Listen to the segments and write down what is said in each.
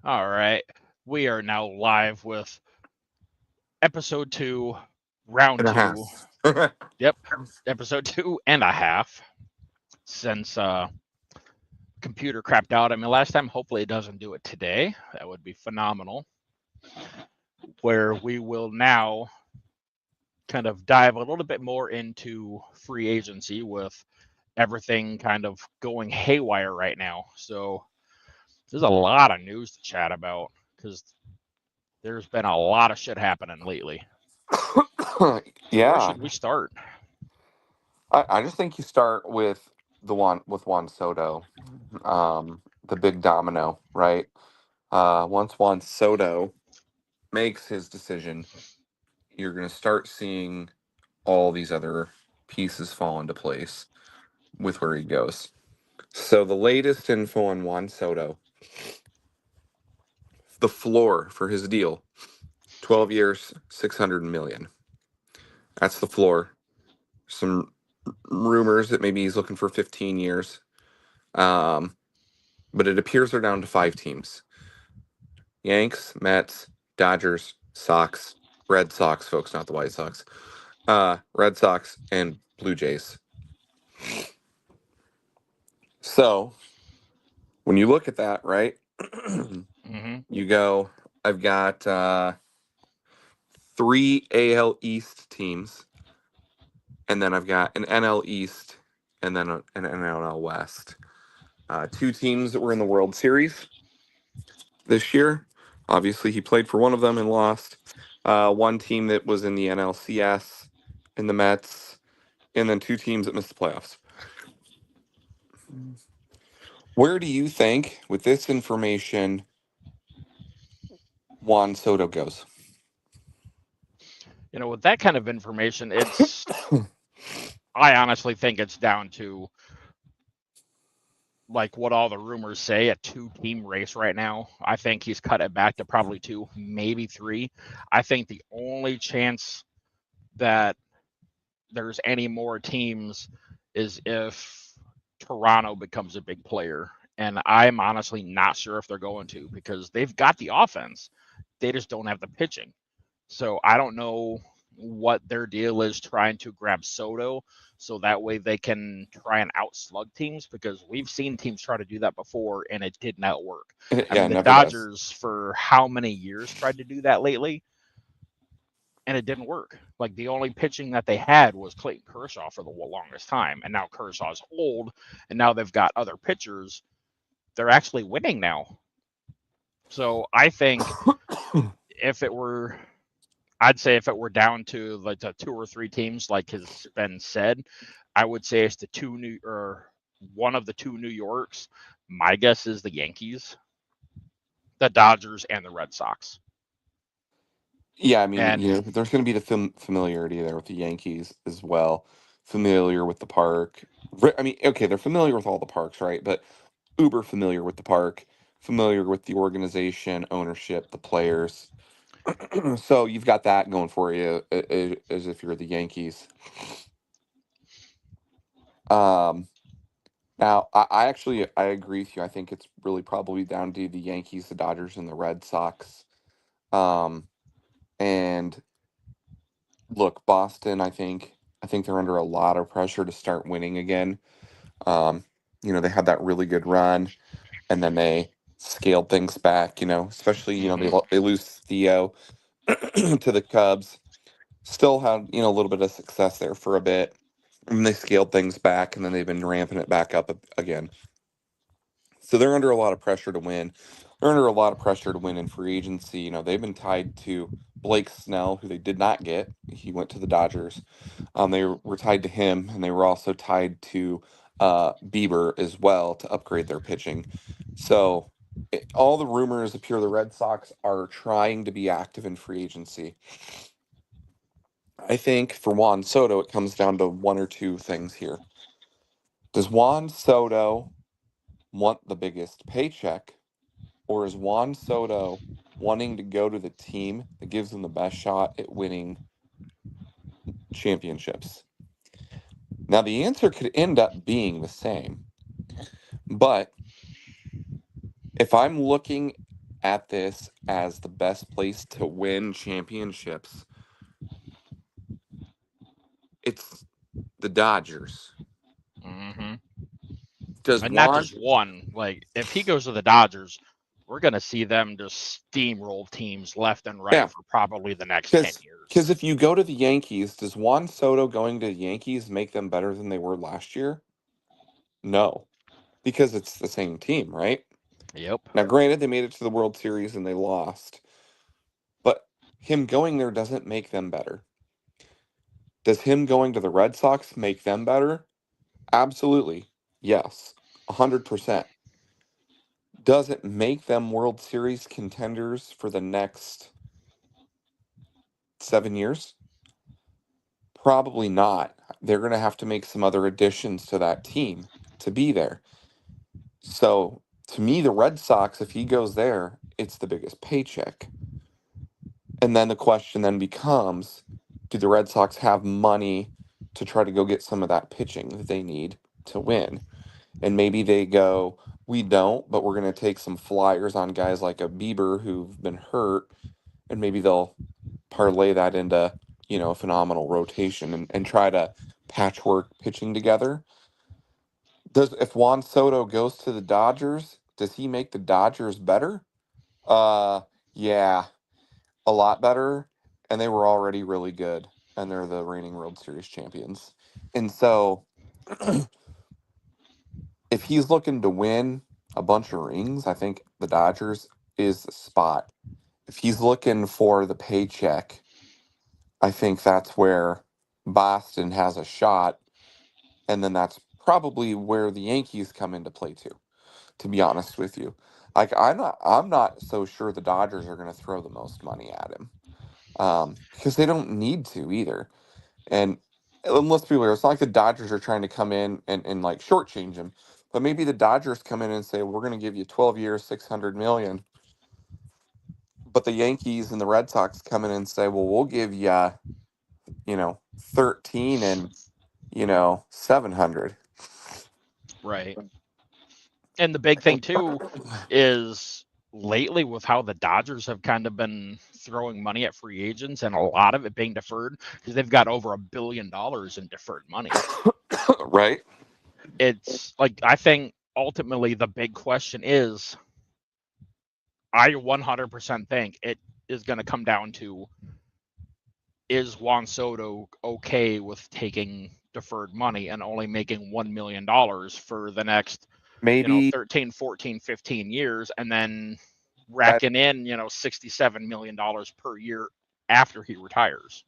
All right. We are now live with episode 2, round And a 2. half. Yep, episode 2.5. Since computer crapped out. I mean, last time, hopefully it doesn't do it today. That would be phenomenal. Where we will now kind of dive a little bit more into free agency with everything kind of going haywire right now. So there's a lot of news to chat about because there's been a lot of shit happening lately. So where Yeah, should we start? I just think you start with Juan Soto, the big domino, right? Once Juan Soto makes his decision, you're going to start seeing all these other pieces fall into place with where he goes. So the latest info on Juan Soto, the floor for his deal, 12 years, 600 million. That's the floor. Some rumors that maybe he's looking for 15 years. Um, but it appears they're down to 5 teams: Yanks, Mets, Dodgers, Sox, Red Sox, folks, not the White Sox, Red Sox, and Blue Jays. So when you look at that, right, Mm-hmm. you go, I've got 3 AL East teams, and then I've got an NL East, and then an NL West. 2 teams that were in the World Series this year. Obviously, he played for one of them and lost. One team that was in the NLCS in the Mets, and then 2 teams that missed the playoffs. Where do you think, with this information, Juan Soto goes? With that kind of information, I honestly think it's down to like what all the rumors say, a 2-team race right now. I think he's cut it back to probably 2, maybe 3. I think the only chance that there's any more teams is if Toronto becomes a big player. And I'm honestly not sure if they're going to because they've got the offense. They just don't have the pitching. So I don't know what their deal is trying to grab Soto so that way they can try and outslug teams because we've seen teams try to do that before and it did not work. I Yeah, mean, it the never does. Dodgers for how many years tried to do that lately and it didn't work. Like the only pitching that they had was Clayton Kershaw for the longest time and now Kershaw's old and now they've got other pitchers. They're actually winning now. So I think if it were I'd say if it were down to like the 2 or 3 teams, like has been said, I would say it's the two new or one of the 2 New Yorks. My guess is the Yankees, the Dodgers, and the Red Sox. Yeah, I mean, And there's going to be the familiarity there with the Yankees as well. Familiar with the park. I mean, okay, they're familiar with all the parks, right? But uber familiar with the park, familiar with the organization, ownership, the players. So you've got that going for you as if you're the Yankees. Um, Now, I agree with you. I think it's really probably down to the Yankees, the Dodgers, and the Red Sox. Um, and look, Boston, I think they're under a lot of pressure to start winning again. Um, they had that really good run, and then they scaled things back. Especially mm-hmm, they lose Theo to the Cubs. Still had a little bit of success there for a bit, and they scaled things back, and then they've been ramping it back up again. So they're under a lot of pressure to win. They're under a lot of pressure to win in free agency. They've been tied to Blake Snell, who they did not get. He went to the Dodgers. They were tied to him, and they were also tied to Bieber as well to upgrade their pitching. So all the rumors appear the Red Sox are trying to be active in free agency. I think for Juan Soto, it comes down to one or two things here. Does Juan Soto want the biggest paycheck, or is Juan Soto wanting to go to the team that gives him the best shot at winning championships? Now, the answer could end up being the same, but if I'm looking at this as the best place to win championships, it's the Dodgers. Hmm. Does And not Juan just one. Like if he goes to the Dodgers, we're gonna see them just steamroll teams left and right yeah, for probably the next 10 years. because if you go to the Yankees, does Juan Soto going to the Yankees make them better than they were last year? No, because it's the same team, right? Yep. Now, granted, they made it to the World Series and they lost, but him going there doesn't make them better. Does him going to the Red Sox make them better? Absolutely. Yes. 100%. Does it make them World Series contenders for the next 7 years? Probably not. They're going to have to make some other additions to that team to be there. So, to me, the Red Sox, if he goes there, it's the biggest paycheck. And then the question then becomes, do the Red Sox have money to try to go get some of that pitching that they need to win? And maybe they go, we don't, but we're going to take some flyers on guys like a Bieber who've been hurt, and maybe they'll parlay that into, a phenomenal rotation and try to patchwork pitching together. Does if Juan Soto goes to the Dodgers, does he make the Dodgers better? Yeah, a lot better, and they were already really good, and they're the reigning World Series champions. And so, if he's looking to win a bunch of rings, I think the Dodgers is the spot. If he's looking for the paycheck, I think that's where Boston has a shot, and then that's probably where the Yankees come into play too. To be honest with you, like I'm not so sure the Dodgers are going to throw the most money at him, because they don't need to either. And let's be clear, it's not like the Dodgers are trying to come in and like shortchange him, but maybe the Dodgers come in and say, we're going to give you 12 years, 600 million. But the Yankees and the Red Sox come in and say, well, we'll give you, 13 and, 700. Right. And the big thing too is lately with how the Dodgers have kind of been throwing money at free agents and a lot of it being deferred because they've got over $1 billion in deferred money. Right? It's like I think ultimately the big question is I 100% think it is going to come down to is Juan Soto okay with taking deferred money and only making $1 million for the next Maybe 13, 14, 15 years and then that racking in, $67 million per year after he retires.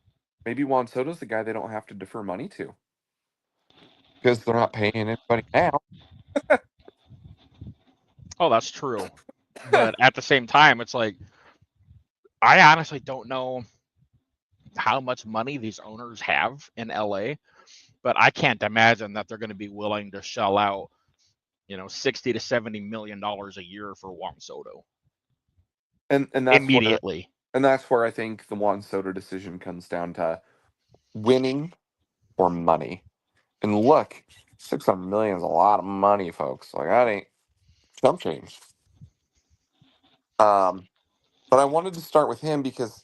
maybe Juan Soto's the guy they don't have to defer money to because they're not paying anybody now. Oh, that's true. But at the same time, it's like, I honestly don't know how much money these owners have in LA, but I can't imagine that they're going to be willing to shell out, 60 to 70 million dollars a year for Juan Soto and that's where immediately. and that's where I think the Juan Soto decision comes down to winning or money. And look, 600 million is a lot of money, folks. Like that ain't chump change. Um, but I wanted to start with him because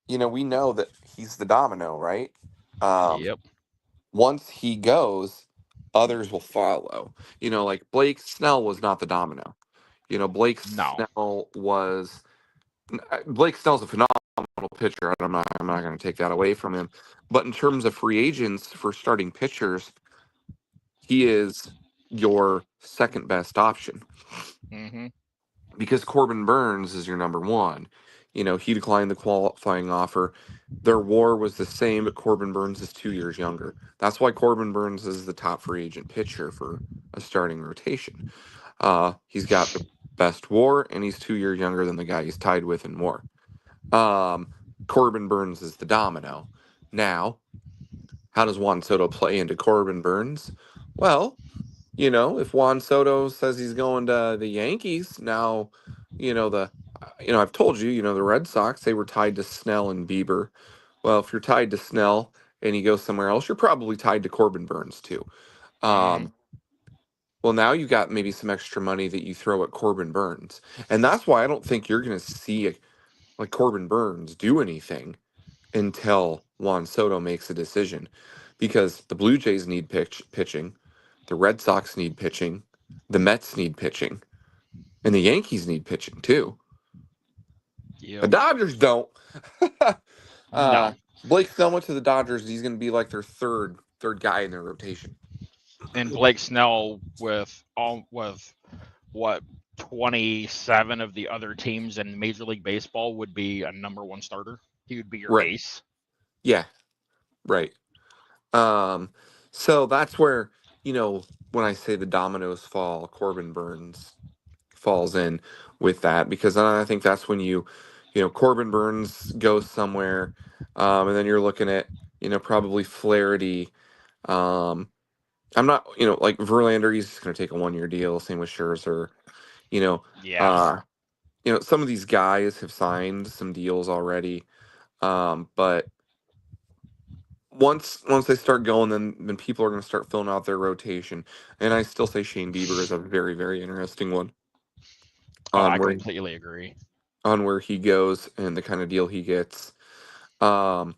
we know that he's the domino, right? Um, Yep. Once he goes, others will follow. Like Blake Snell was not the domino. Blake No. Snell was Blake Snell's a phenomenal pitcher. I'm not going to take that away from him. But in terms of free agents for starting pitchers, he is your second best option Hmm. because Corbin Burns is your number one. He declined the qualifying offer. Their war was the same, but Corbin Burns is 2 years younger. That's why Corbin Burns is the top free agent pitcher for a starting rotation. He's got the best war, and he's 2 years younger than the guy he's tied with in war. Corbin Burns is the domino. Now, how does Juan Soto play into Corbin Burns? Well, if Juan Soto says he's going to the Yankees, now, I've told you, the Red Sox, they were tied to Snell and Bieber. Well, if you're tied to Snell and you go somewhere else, you're probably tied to Corbin Burns too. Hmm. Um, Well, now you got maybe some extra money that you throw at Corbin Burns. And that's why I don't think you're going to see like Corbin Burns do anything until Juan Soto makes a decision, because the Blue Jays need pitching, the Red Sox need pitching, the Mets need pitching, and the Yankees need pitching too. The Yep. Dodgers don't. No. Blake Snell went to the Dodgers. He's going to be like their third guy in their rotation. And Blake Snell with what 27 of the other teams in Major League Baseball would be a number one starter. He would be your Right. ace. Yeah. Right. Um. So that's where, when I say the dominoes fall, Corbin Burns falls in with that, because then I think that's when Corbin Burns goes somewhere, and then you're looking at probably Flaherty. I'm not, like Verlander, he's just going to take a 1-year deal. Same with Scherzer. You know, Yeah. uh, some of these guys have signed some deals already, but once they start going, then people are going to start filling out their rotation. And I still say Shane Bieber is a very, very interesting one Oh, on I where completely agree. he goes and the kind of deal he gets. Um,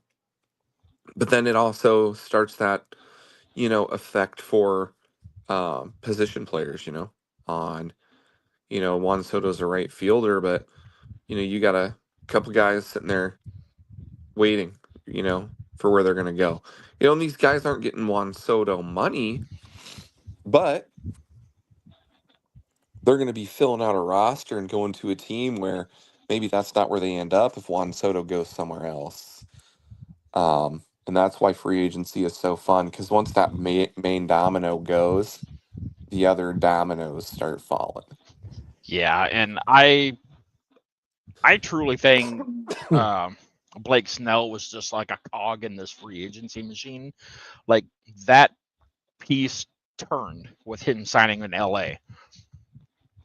but then it also starts that effect for position players. On Juan Soto's a right fielder, but you got a couple guys sitting there waiting, for where they're going to go. And these guys aren't getting Juan Soto money, but they're going to be filling out a roster and going to a team where maybe that's not where they end up if Juan Soto goes somewhere else. And that's why free agency is so fun, because once that main domino goes, the other dominoes start falling. Yeah, and I truly think um, Blake Snell was just like a cog in this free agency machine. Like that piece turned with him signing in LA.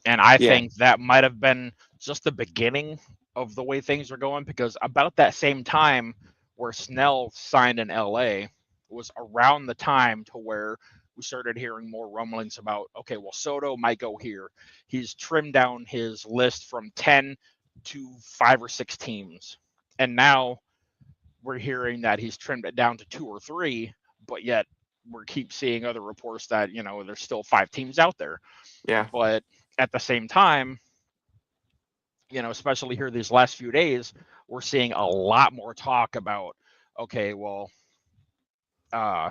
And I Yeah. think that might have been just the beginning of the way things are going, because about that same time where Snell signed in LA was around the time to where we started hearing more rumblings about, okay, well, Soto might go here. He's trimmed down his list from 10 to 5 or 6 teams. And now we're hearing that he's trimmed it down to 2 or 3, but yet we keep seeing other reports that, there's still 5 teams out there. Yeah. But at the same time, especially here these last few days, we're seeing a lot more talk about, okay, well, uh,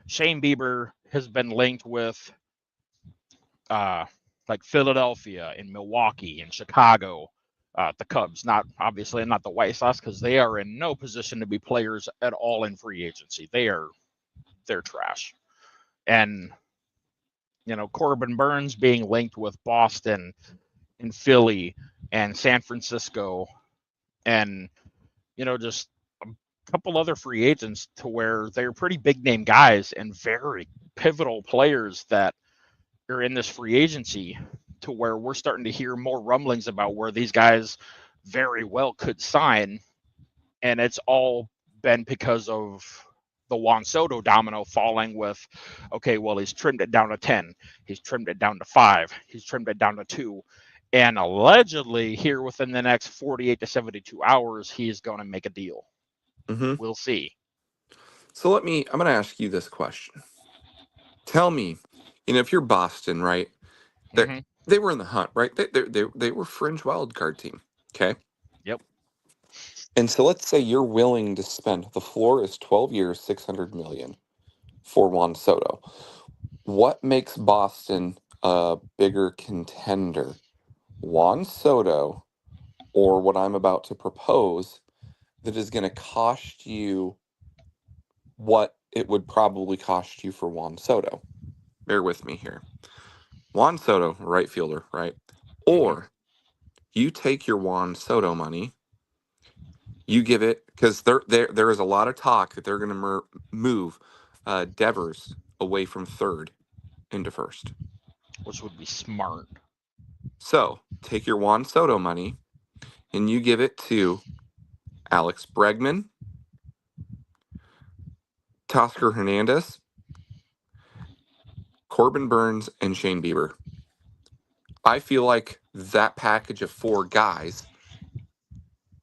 Shane Bieber has been linked with uh, like Philadelphia and Milwaukee and Chicago, the Cubs, not obviously not the White Sox, because they are in no position to be players at all in free agency. They're trash. And Corbin Burns being linked with Boston and Philly and San Francisco, and just a couple other free agents to where they're pretty big name guys and very pivotal players that are in this free agency, to where we're starting to hear more rumblings about where these guys very well could sign. And it's all been because of the Juan Soto domino falling with, okay, well, he's trimmed it down to 10. He's trimmed it down to 5. He's trimmed it down to 2. And allegedly, here within the next 48 to 72 hours, he's going to make a deal. Mm-hmm. We'll see. So I'm going to ask you this question. Tell me, if you're Boston, right? They Mm-hmm. they were in the hunt, right? They were fringe wild card team. Okay. Yep. And so let's say you're willing to spend, the floor is 12 years, 600 million for Juan Soto. What makes Boston a bigger contender? Juan Soto or what I'm about to propose that is going to cost you what it would probably cost you for Juan Soto? Bear with me here. Juan Soto, right fielder, right? Mm-hmm. Or you take your Juan Soto money, you give it, because there is a lot of talk that they're going to move Devers away from third into first. Which would be smart. So take your Juan Soto money and you give it to Alex Bregman, Teoscar Hernandez, Corbin Burns, and Shane Bieber. I feel like that package of 4 guys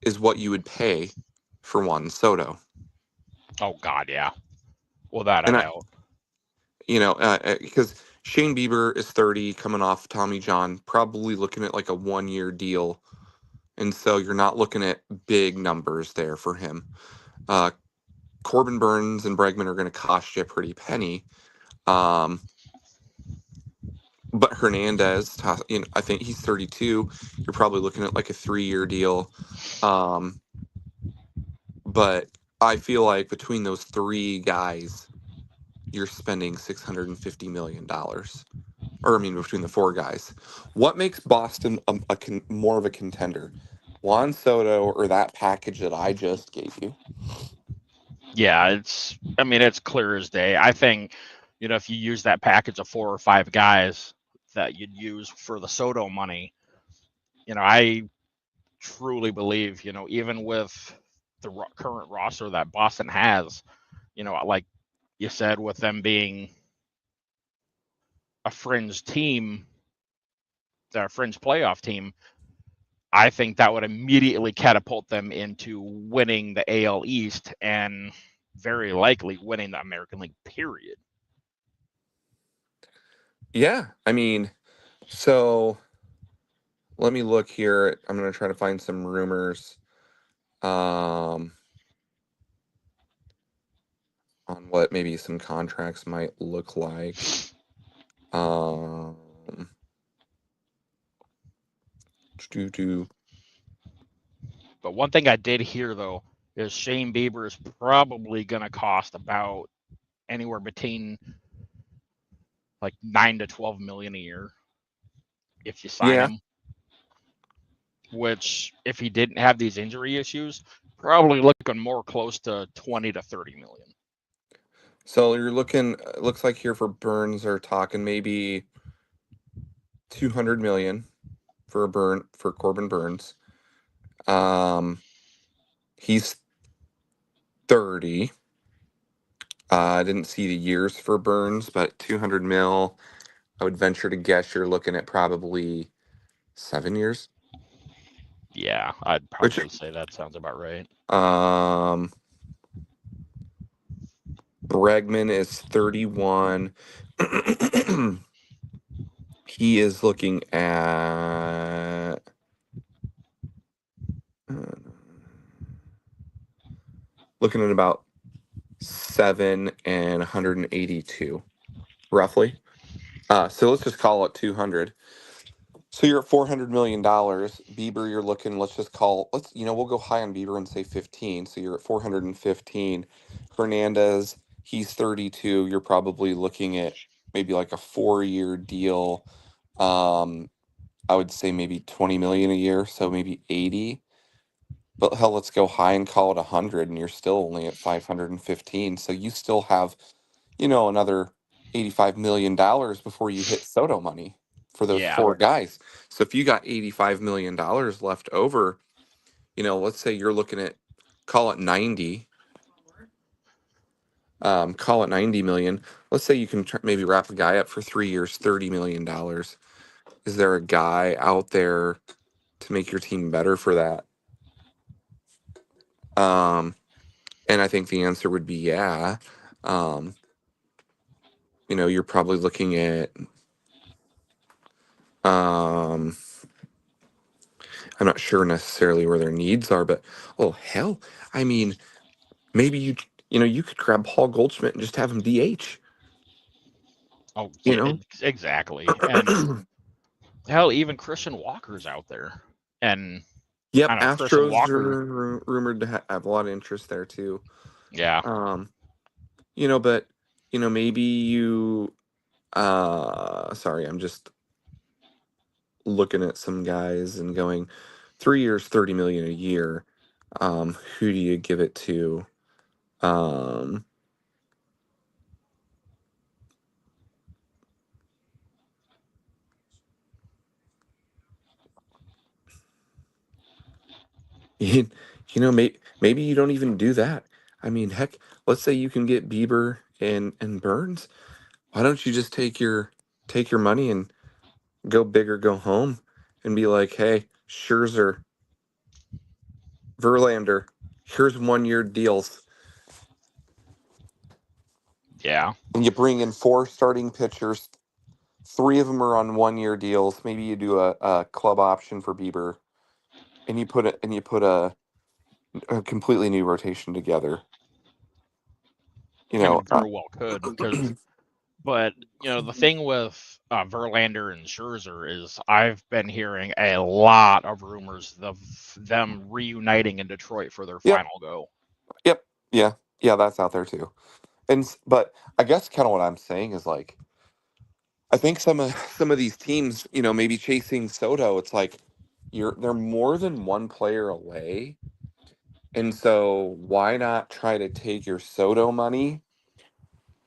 is what you would pay for Juan Soto. Oh God, yeah, without a And I, doubt. because Shane Bieber is 30, coming off Tommy John, probably looking at like a 1 year deal. And so you're not looking at big numbers there for him. Uh, Corbin Burns and Bregman are going to cost you a pretty penny. Um, but Hernandez, I think he's 32. You're probably looking at like a 3 year deal. Um, but I feel like between those 3 guys, you're spending $650 million. Or I mean, between the 4 guys, what makes Boston more of a contender? Juan Soto or that package that I just gave you? Yeah, I mean, it's clear as day. I think, if you use that package of 4 or 5 guys that you'd use for the Soto money, I truly believe, even with the current roster that Boston has, like you said, with them being a fringe team, a fringe playoff team, I think that would immediately catapult them into winning the AL East and very likely winning the American League, period. Yeah, I mean, so let me look here. I'm going to try to find some rumors on what maybe some contracts might look like. Um, do But one thing I did hear, though, is Shane Bieber is probably going to cost about anywhere between like 9 to 12 million a year if you sign Yeah, him. Which, if he didn't have these injury issues, probably looking more close to 20 to 30 million. so you're looking. Looks like here for Burns are talking maybe 200 million for Corbin Burns. He's 30. I didn't see the years for Burns, but 200 mil. I would venture to guess you're looking at probably 7 years. Yeah, I'd Which probably say that sounds about right. um, Bregman is 31. He is looking at about 7 and 182, roughly. So let's just call it 200. So you're at $400 million. Bieber, you're looking. We'll go high on Bieber and say 15. So you're at 415. Hernandez, he's 32. You're probably looking at maybe like a 4 year deal. Um, I would say maybe 20 million a year, so maybe 80. But hell, let's go high and call it 100, and you're still only at 515. So you still have, another $85 million before you hit Soto money for those Yeah, 4 guys. So if you got $85 million left over, let's say you're looking at call it 90, call it 90 million. Let's say you can maybe wrap a guy up for 3 years, $30 million. Is there a guy out there to make your team better for that? Um, and I think the answer would be yeah. Um, you're probably looking at um, I'm not sure necessarily where their needs are, but oh hell, I mean, maybe you could grab Paul Goldschmidt and just have him DH. oh You yeah, know, exactly. And hell, even Christian Walker's out there, and I yep. know Christian Astros Walker. are rumored to have a lot of interest there too. Yeah, Um, but maybe you. Sorry, I'm just looking at some guys and going, 3 years, 30 million a year. Who do you give it to? Um, you, maybe you don't even do that. I mean, heck, let's say you can get Bieber and Burns. Why don't you just take your money and go big or go home and be like, hey, Scherzer, Verlander, here's 1 year deals. Yeah. And you bring in 4 starting pitchers. 3 of them are on 1 year deals. Maybe you do a club option for Bieber, and you put a completely new rotation together. You I know, mean, very well could, because, but the thing with Verlander and Scherzer is I've been hearing a lot of rumors of them reuniting in Detroit for their yep, final go. yep, yeah, yeah, that's out there too. But I guess kind of what I'm saying is like I think some of these teams, maybe chasing Soto, it's like they're more than one player away. And so why not try to take your Soto money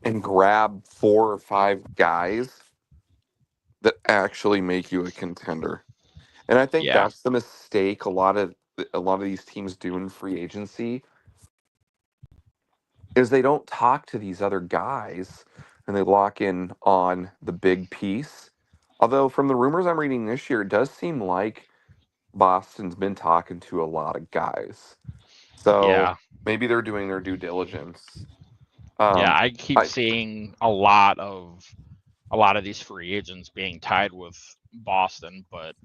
and grab 4 or 5 guys that actually make you a contender? And I think Yeah, that's the mistake a lot of these teams do in free agency is they don't talk to these other guys and they lock in on the big piece. Although from the rumors I'm reading this year, it does seem like Boston's been talking to a lot of guys. So yeah, maybe they're doing their due diligence. yeah. Um, I keep I seeing a lot of these free agents being tied with Boston, but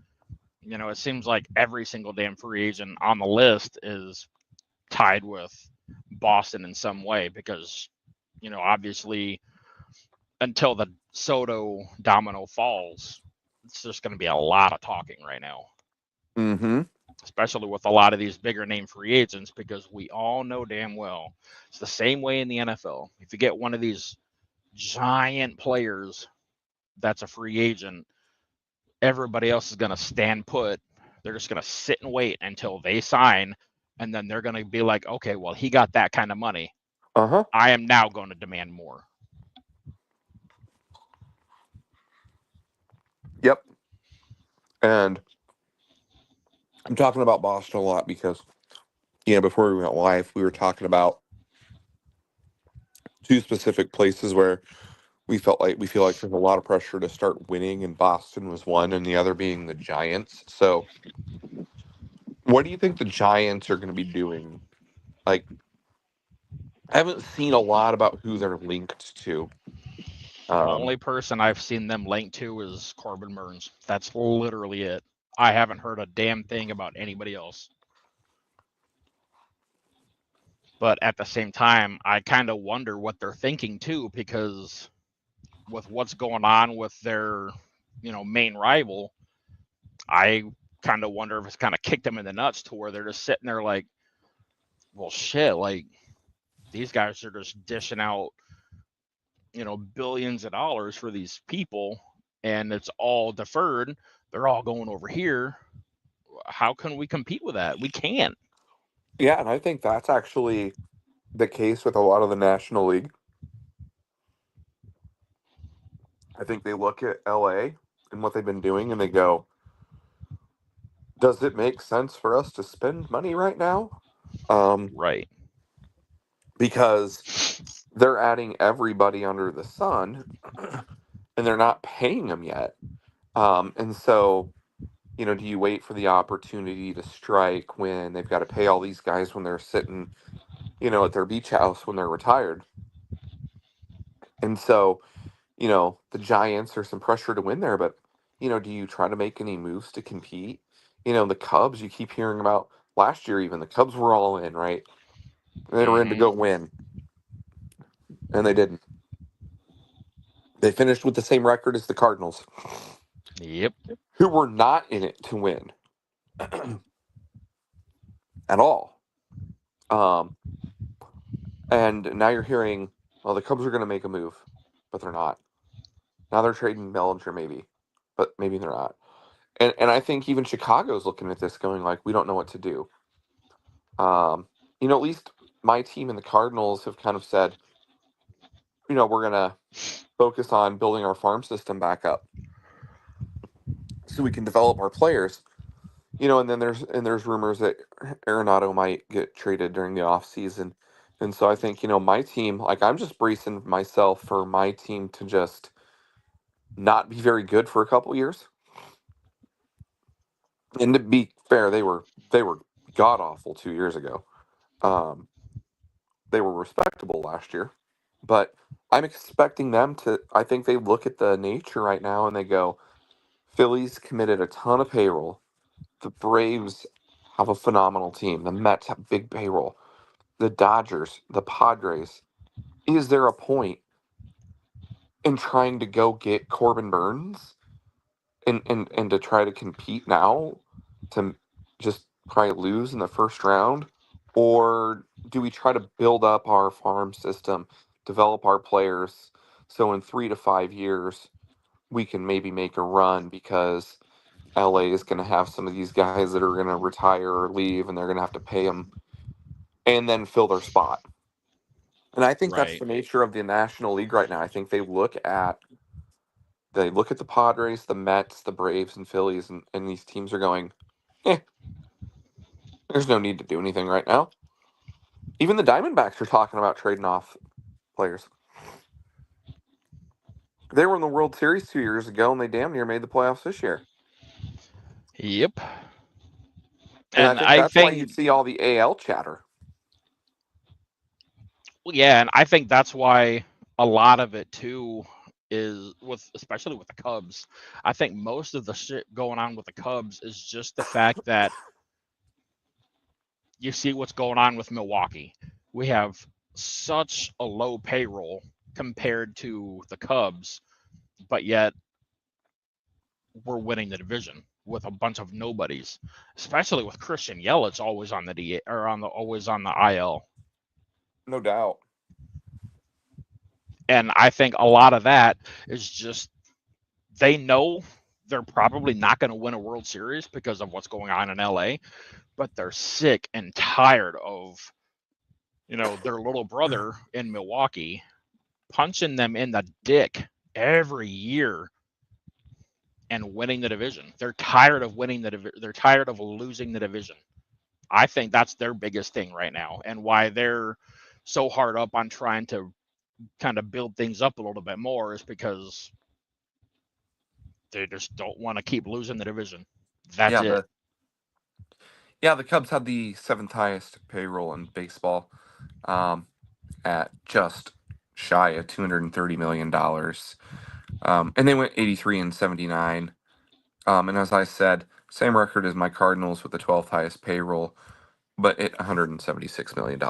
it seems like every single damn free agent on the list is tied with Boston in some way because obviously until the Soto domino falls, it's just going to be a lot of talking right now, mm-hmm. especially with a lot of these bigger name free agents, because we all know damn well it's the same way in the NFL. If you get one of these giant players that's a free agent, everybody else is going to stand put. They're just going to sit and wait until they sign. And then they're going to be like, okay, well, he got that kind of money. Uh-huh. I am now going to demand more. Yep. And I'm talking about Boston a lot because, before we went live, we were talking about 2 specific places where we feel like there's a lot of pressure to start winning, and Boston was one, and the other being the Giants. So, what do you think the Giants are going to be doing? Like, I haven't seen a lot about who they're linked to. Um, Only person I've seen them linked to is Corbin Burns. That's literally it. I haven't heard a damn thing about anybody else. But at the same time, I kind of wonder what they're thinking too, because with what's going on with their, main rival, I kind of wonder if it's kind of kicked them in the nuts to where they're just sitting there like, well, shit, like these guys are just dishing out, billions of dollars for these people, and it's all deferred. They're all going over here. How can we compete with that? We can't. yeah, and I think that's actually the case with a lot of the National League. I think they look at LA and what they've been doing and they go, does it make sense for us to spend money right now? Um, Right. because they're adding everybody under the sun and they're not paying them yet. And so, do you wait for the opportunity to strike when they've got to pay all these guys when they're sitting, at their beach house when they're retired? And so, the Giants are some pressure to win there, but, do you try to make any moves to compete? The Cubs, you keep hearing about last year, even the Cubs were all in, right? They were in to Mm-hmm. go win, and they didn't. They finished with the same record as the Cardinals, Yep. who were not in it to win at all. Um, and now you're hearing, well, the Cubs are going to make a move, but they're not. Now they're trading Bellinger, maybe, but maybe they're not. And I think even Chicago's looking at this, going like, we don't know what to do. Um, at least my team and the Cardinals have kind of said, we're gonna focus on building our farm system back up so we can develop our players. And then there's rumors that Arenado might get traded during the off season. And so I think, my team, like I'm just bracing myself for my team to just not be very good for a couple years. And to be fair, they were god awful 2 years ago. Um, they were respectable last year, but I'm expecting them to. I think they look at the nature right now and they go, Phillies committed a ton of payroll. The Braves have a phenomenal team. The Mets have big payroll. The Dodgers, the Padres. Is there a point in trying to go get Corbin Burns and to try to compete now to just probably lose in the first round? Or do we try to build up our farm system, develop our players so in 3 to 5 years we can maybe make a run because LA is going to have some of these guys that are going to retire or leave and they're going to have to pay them and then fill their spot. And I think that's Right. the nature of the National League right now. I think they look at the Padres, the Mets, the Braves, and Phillies, and these teams are going, eh, there's no need to do anything right now. Even the Diamondbacks are talking about trading off players. They were in the World Series 2 years ago, and they damn near made the playoffs this year. Yep. And I And think I that's why you think, see all the AL chatter. well, yeah, and I think that's why a lot of it too is with, especially with the Cubs. I think most of the shit going on with the Cubs is just the fact that you see what's going on with Milwaukee. We have such a low payroll compared to the Cubs, but yet we're winning the division with a bunch of nobodies, especially with Christian Yelich always on the DA or always on the IL. No doubt. And I think a lot of that is just they know they're probably not going to win a World Series because of what's going on in LA, but they're sick and tired of, their little brother in Milwaukee punching them in the dick every year and winning the division. They're tired of winning the division. They're tired of losing the division. I think that's their biggest thing right now, and why they're so hard up on trying to kind of build things up a little bit more is because they just don't want to keep losing the division. That's Yeah, it. the Cubs had the seventh highest payroll in baseball, um, at just shy of $230 million, and they went 83-79. And as I said, same record as my Cardinals with the 12th highest payroll, but at $176 million.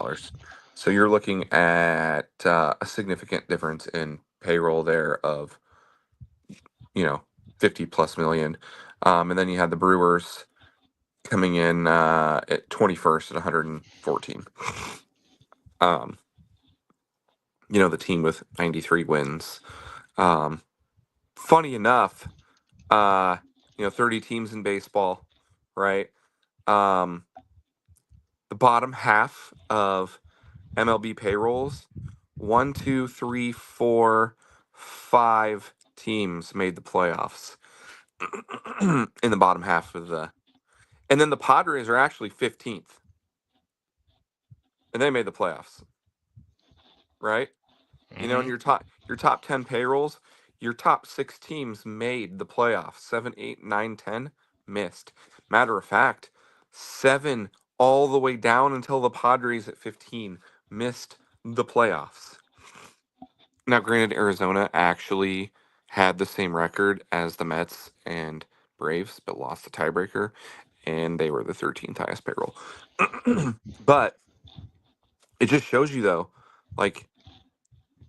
So you're looking at a significant difference in payroll there of 50 plus million. And then you had the Brewers coming in at 21st at 114. Um, the team with 93 wins. Um, Funny enough, 30 teams in baseball, right? Um, the bottom half of MLB payrolls, one, two, three, four, 5 teams made the playoffs in the bottom half of and then the Padres are actually 15th, and they made the playoffs, right? In Mm-hmm. your top 10 payrolls, your top 6 teams made the playoffs. 7, 8, 9, 10 missed. Matter of fact, 7 all the way down until the Padres at 15 missed the playoffs. Now, granted, Arizona actually had the same record as the Mets and Braves, but lost the tiebreaker, and they were the 13th highest payroll. But it just shows you, though, like,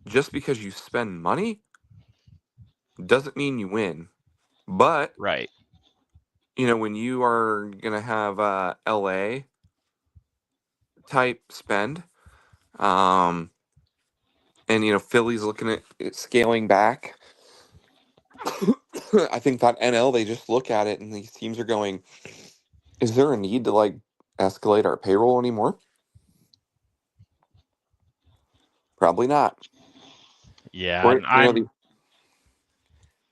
just because you spend money doesn't mean you win. But, Right. when you are going to have LA type spend, um, and, Philly's looking at scaling back, I think that NL, they just look at it and these teams are going, is there a need to like escalate our payroll anymore? Probably not. Yeah, Or, and I'm.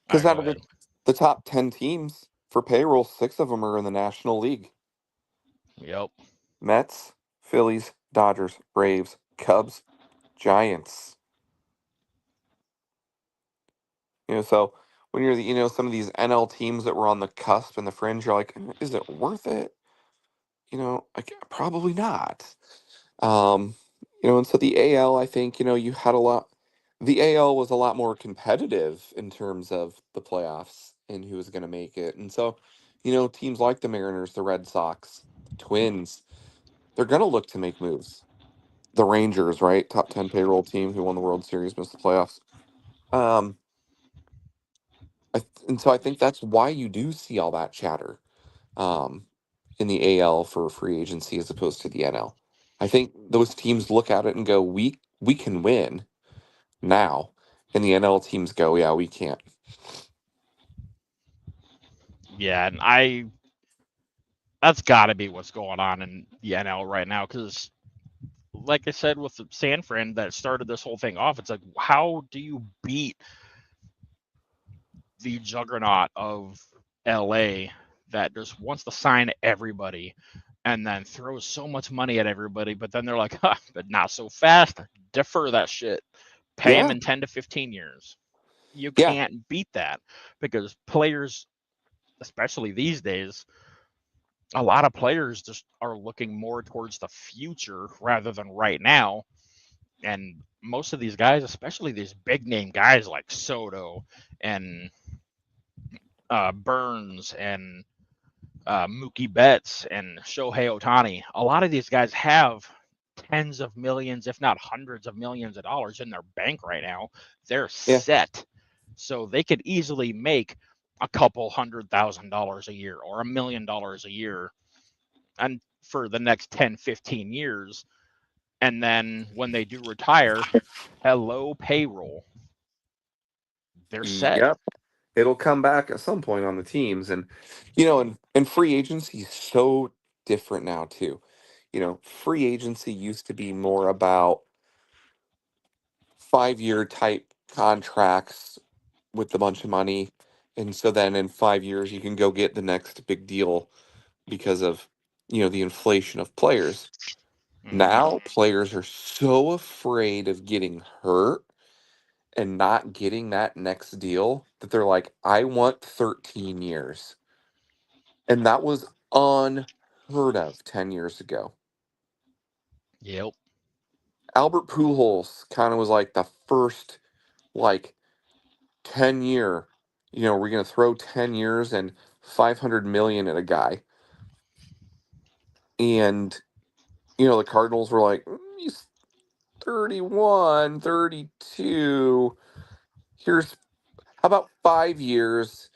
because Go out of ahead. the top 10 teams for payroll, 6 of them are in the National League. Yep. Mets, Phillies, Dodgers, Braves, Cubs, Giants. So when you're some of these NL teams that were on the cusp and the fringe, you're like, is it worth it? Like, probably not. Um, and so the AL, I think, you had a lot. The AL was a lot more competitive in terms of the playoffs and who was going to make it. And so, teams like the Mariners, the Red Sox, the Twins, they're going to look to make moves. The Rangers, right? Top 10 payroll team who won the World Series, missed the playoffs. Um, and so I think that's why you do see all that chatter um, in the AL for free agency as opposed to the NL. I think those teams look at it and go, we can win now. And the NL teams go, yeah, we can't. Yeah, and that's got to be what's going on in the NL right now. Because, like I said with the San Fran that started this whole thing off, it's like, how do you beat the juggernaut of LA that just wants to sign everybody and then throws so much money at everybody, but then they're like, huh, but not so fast. Defer that shit. Pay them Yeah, in 10 to 15 years. You yeah, can't beat that because players, especially these days, a lot of players just are looking more towards the future rather than right now. And most of these guys, especially these big name guys like Soto and Burns and Mookie Betts and Shohei Ohtani, a lot of these guys have tens of millions, if not hundreds of millions of dollars in their bank right now. They're yeah, set. So they could easily make a couple $100,000 a year or $1 million a year and for the next 10, 15 years. And then when they do retire, hello payroll. They're set. yep. It'll come back at some point on the teams. And, and free agency is so different now, too. Free agency used to be more about 5-year type contracts with a bunch of money. And so then in 5 years, you can go get the next big deal because of, the inflation of players. Mm-hmm. Now, players are so afraid of getting hurt and not getting that next deal that they're like, I want 13 years. And that was unheard of 10 years ago. Yep. Albert Pujols kind of was like the first, like, 10-year, we're going to throw 10 years and 500 million at a guy. And, the Cardinals were like, he's 31, 32. Here's, how about 5 years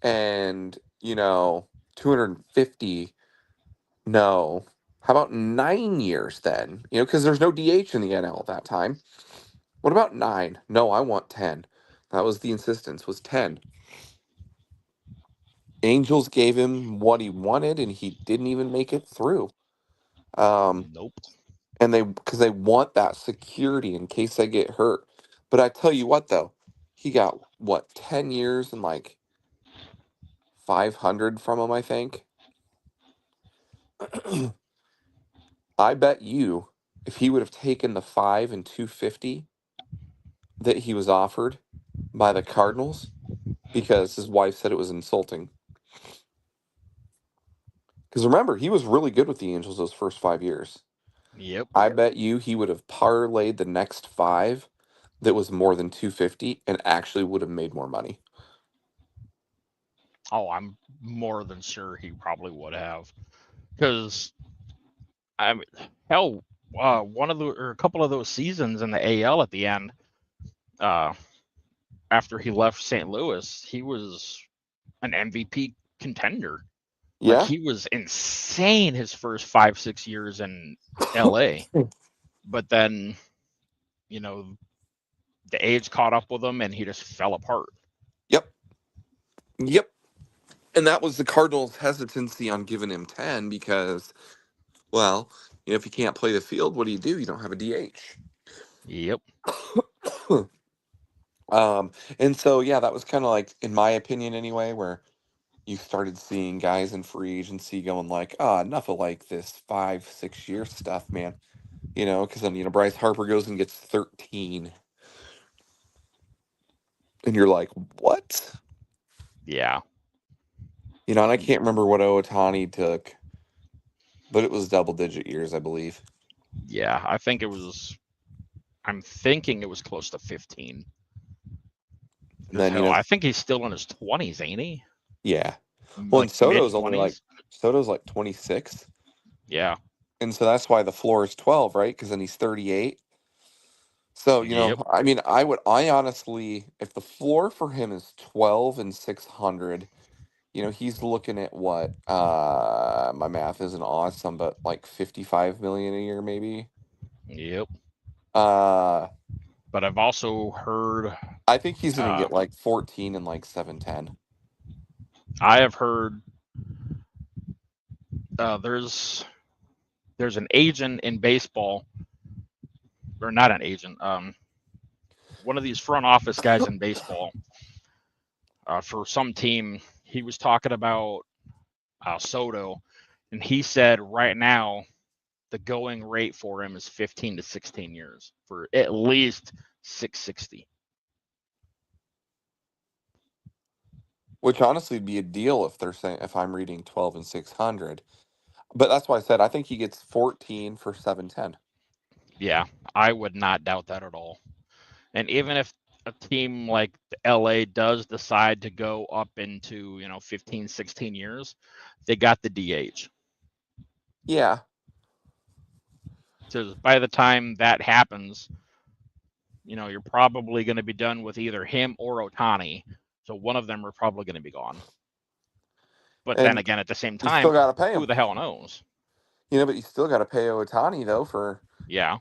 and, 250? No. How about 9 years then? Because there's no DH in the NL at that time. What about 9? No, I want 10. That was the insistence, was 10. Angels gave him what he wanted, and he didn't even make it through. Um, Nope. and because they want that security in case they get hurt. But I tell you what, though, he got what 10 years and like 500 from him. I think. I bet you, if he would have taken the 5 and 250 that he was offered by the Cardinals, because his wife said it was insulting. Because remember, he was really good with the Angels those first 5 years. Yep. I bet you he would have parlayed the next five that was more than 250 and actually would have made more money. Oh, I'm more than sure he probably would have. Because, I mean, hell, one of the, or a couple of those seasons in the AL at the end, uh, after he left St. Louis, he was an MVP contender. Like, Yeah. he was insane his first 5, 6 years in LA. But then, you know, the age caught up with him and he just fell apart. Yep. Yep. And that was the Cardinals' hesitancy on giving him 10 because, well, if you can't play the field, what do? You don't have a DH. Yep. And so, yeah, that was kind of like, in my opinion anyway, where you started seeing guys in free agency going like, enough of like this 5, 6 year stuff, man. because then Bryce Harper goes and gets 13, and you're like, what? Yeah. And I can't remember what Otani took, but it was double-digit years, I believe. Yeah. I'm thinking it was close to 15. And Because then hell, I think he's still in his 20s, ain't he? yeah. Well, and Like mid Soto's only like 20s. 26, Yeah. and so that's why the floor is 12, right? Because then he's 38. So, Yep. I mean, I honestly, if the floor for him is 12 and 600, he's looking at what? My math isn't awesome, but like 55 million a year, maybe. Yep. Uh, But I've also heard, I think he's gonna uh, get like 14 and like 710. I have heard there's an agent in baseball, or not an agent, one of these front office guys in baseball for some team. He was talking about Soto, and he said right now the going rate for him is 15 to 16 years for at least 660. Which honestly would be a deal if they're saying if I'm reading 12 and 600. But that's why I said I think he gets 14 for 710. Yeah, I would not doubt that at all. And even if a team like LA does decide to go up into, 15, 16 years, they got the DH. Yeah. So by the time that happens, you're probably going to be done with either him or Otani. So one of them are probably going to be gone. But then And again, at the same you still time, got to pay who him. the hell knows? But you still got to pay Otani though for Yeah,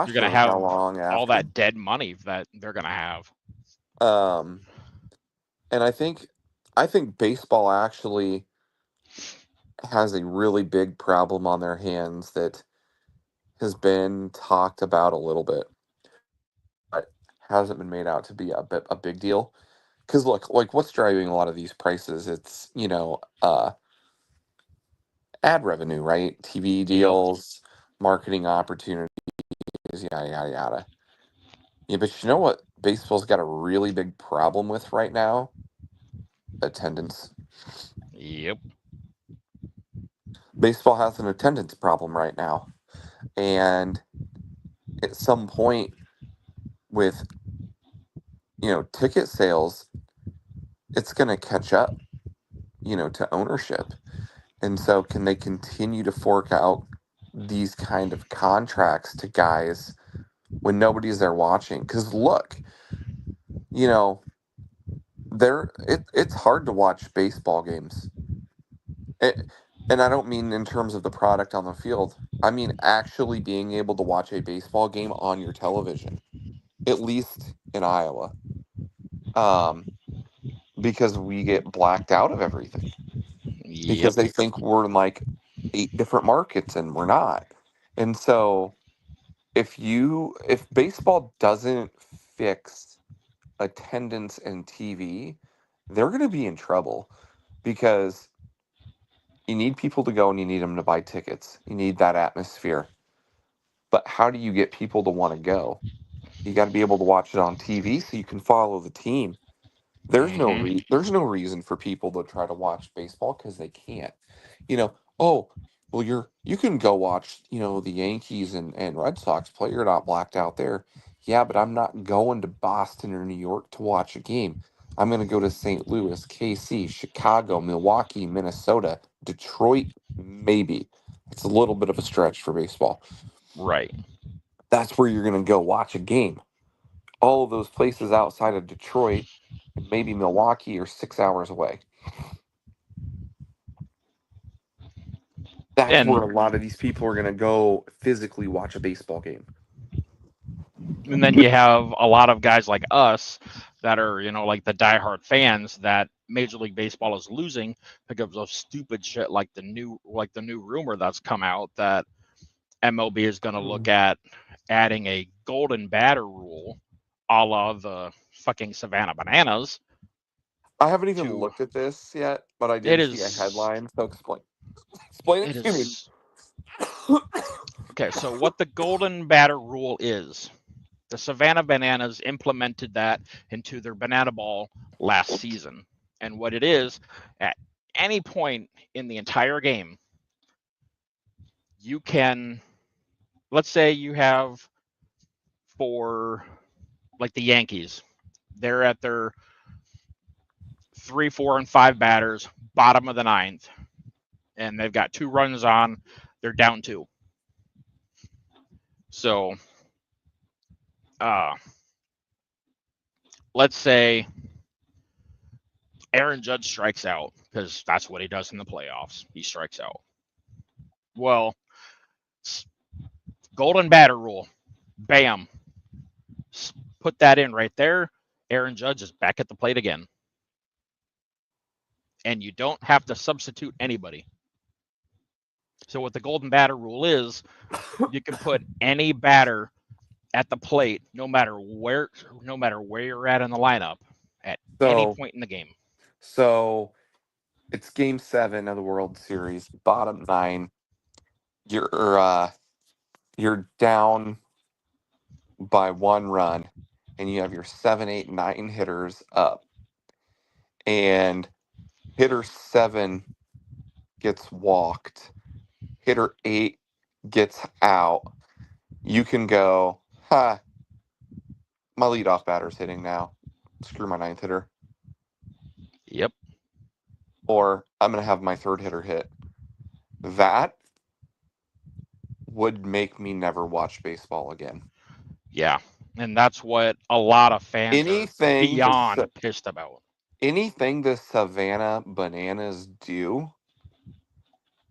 you're gosh going to knows how have long all after. that dead money that they're going to have. Um and I think baseball actually has a really big problem on their hands that has been talked about a little bit, but hasn't been made out to be a big deal. Because look, like what's driving a lot of these prices? It's ad revenue, right? TV Yep. deals, marketing opportunities, yada yada yada. Yeah, but you know what? Baseball's got a really big problem with right now: attendance. Yep. Baseball has an attendance problem right now, and at some point with ticket sales, it's going to catch up, to ownership. And so, can they continue to fork out these kind of contracts to guys when nobody's there watching? Because look, you know, it's hard to watch baseball games. It, and I don't mean in terms of the product on the field. I mean actually being able to watch a baseball game on your television, at least in Iowa, um, because we get blacked out of everything because Yep. they think we're in like 8 different markets and we're not. And so if baseball doesn't fix attendance and TV, they're going to be in trouble because you need people to go and you need them to buy tickets. You need that atmosphere. But how do you get people to want to go? You got to be able to watch it on TV so you can follow the team. Hmm. There's no reason for people to try to watch baseball because they can't. Oh, well you can go watch, the Yankees and Red Sox play. You're not blacked out there. Yeah, but I'm not going to Boston or New York to watch a game. I'm going to go to St. Louis, KC, Chicago, Milwaukee, Minnesota, Detroit, maybe. It's a little bit of a stretch for baseball. Right. That's where you're going to go watch a game. All of those places outside of Detroit and maybe Milwaukee are 6 hours away. That's where And a lot of these people are going to go physically watch a baseball game. and then you have a lot of guys like us that are, like the diehard fans that Major League Baseball is losing because of stupid shit like the new rumor that's come out that MLB is going to look at adding a golden batter rule a la the fucking Savannah Bananas I haven't even to looked at this yet, but I it did see a is headline. So explain it it to me. is Okay, so what the golden batter rule is, the Savannah Bananas implemented that into their banana ball last season. And what it is, at any point in the entire game, you can, let's say you have, for like the Yankees, they're at their 3, 4, and 5 batters, bottom of the ninth, and they've got 2 runs on, they're down 2. So, let's say Aaron Judge strikes out, because that's what he does in the playoffs. He strikes out. Well, golden batter rule, bam, put that in right there. Aaron Judge is back at the plate again. And you don't have to substitute anybody. So what the golden batter rule is, you can put any batter at the plate, no matter where you're at in the lineup, at any So, point in the game. so it's Game 7 of the World Series, bottom 9. You're down by 1 run, and you have your 7, 8, 9 hitters up, and hitter 7 gets walked, hitter 8 gets out. You can go, my leadoff batter's hitting now. Screw my 9th hitter. Yep. Or I'm going to have my 3rd hitter hit. That would make me never watch baseball again. Yeah. And that's what a lot of fans are Anything beyond pissed about. the Savannah Bananas do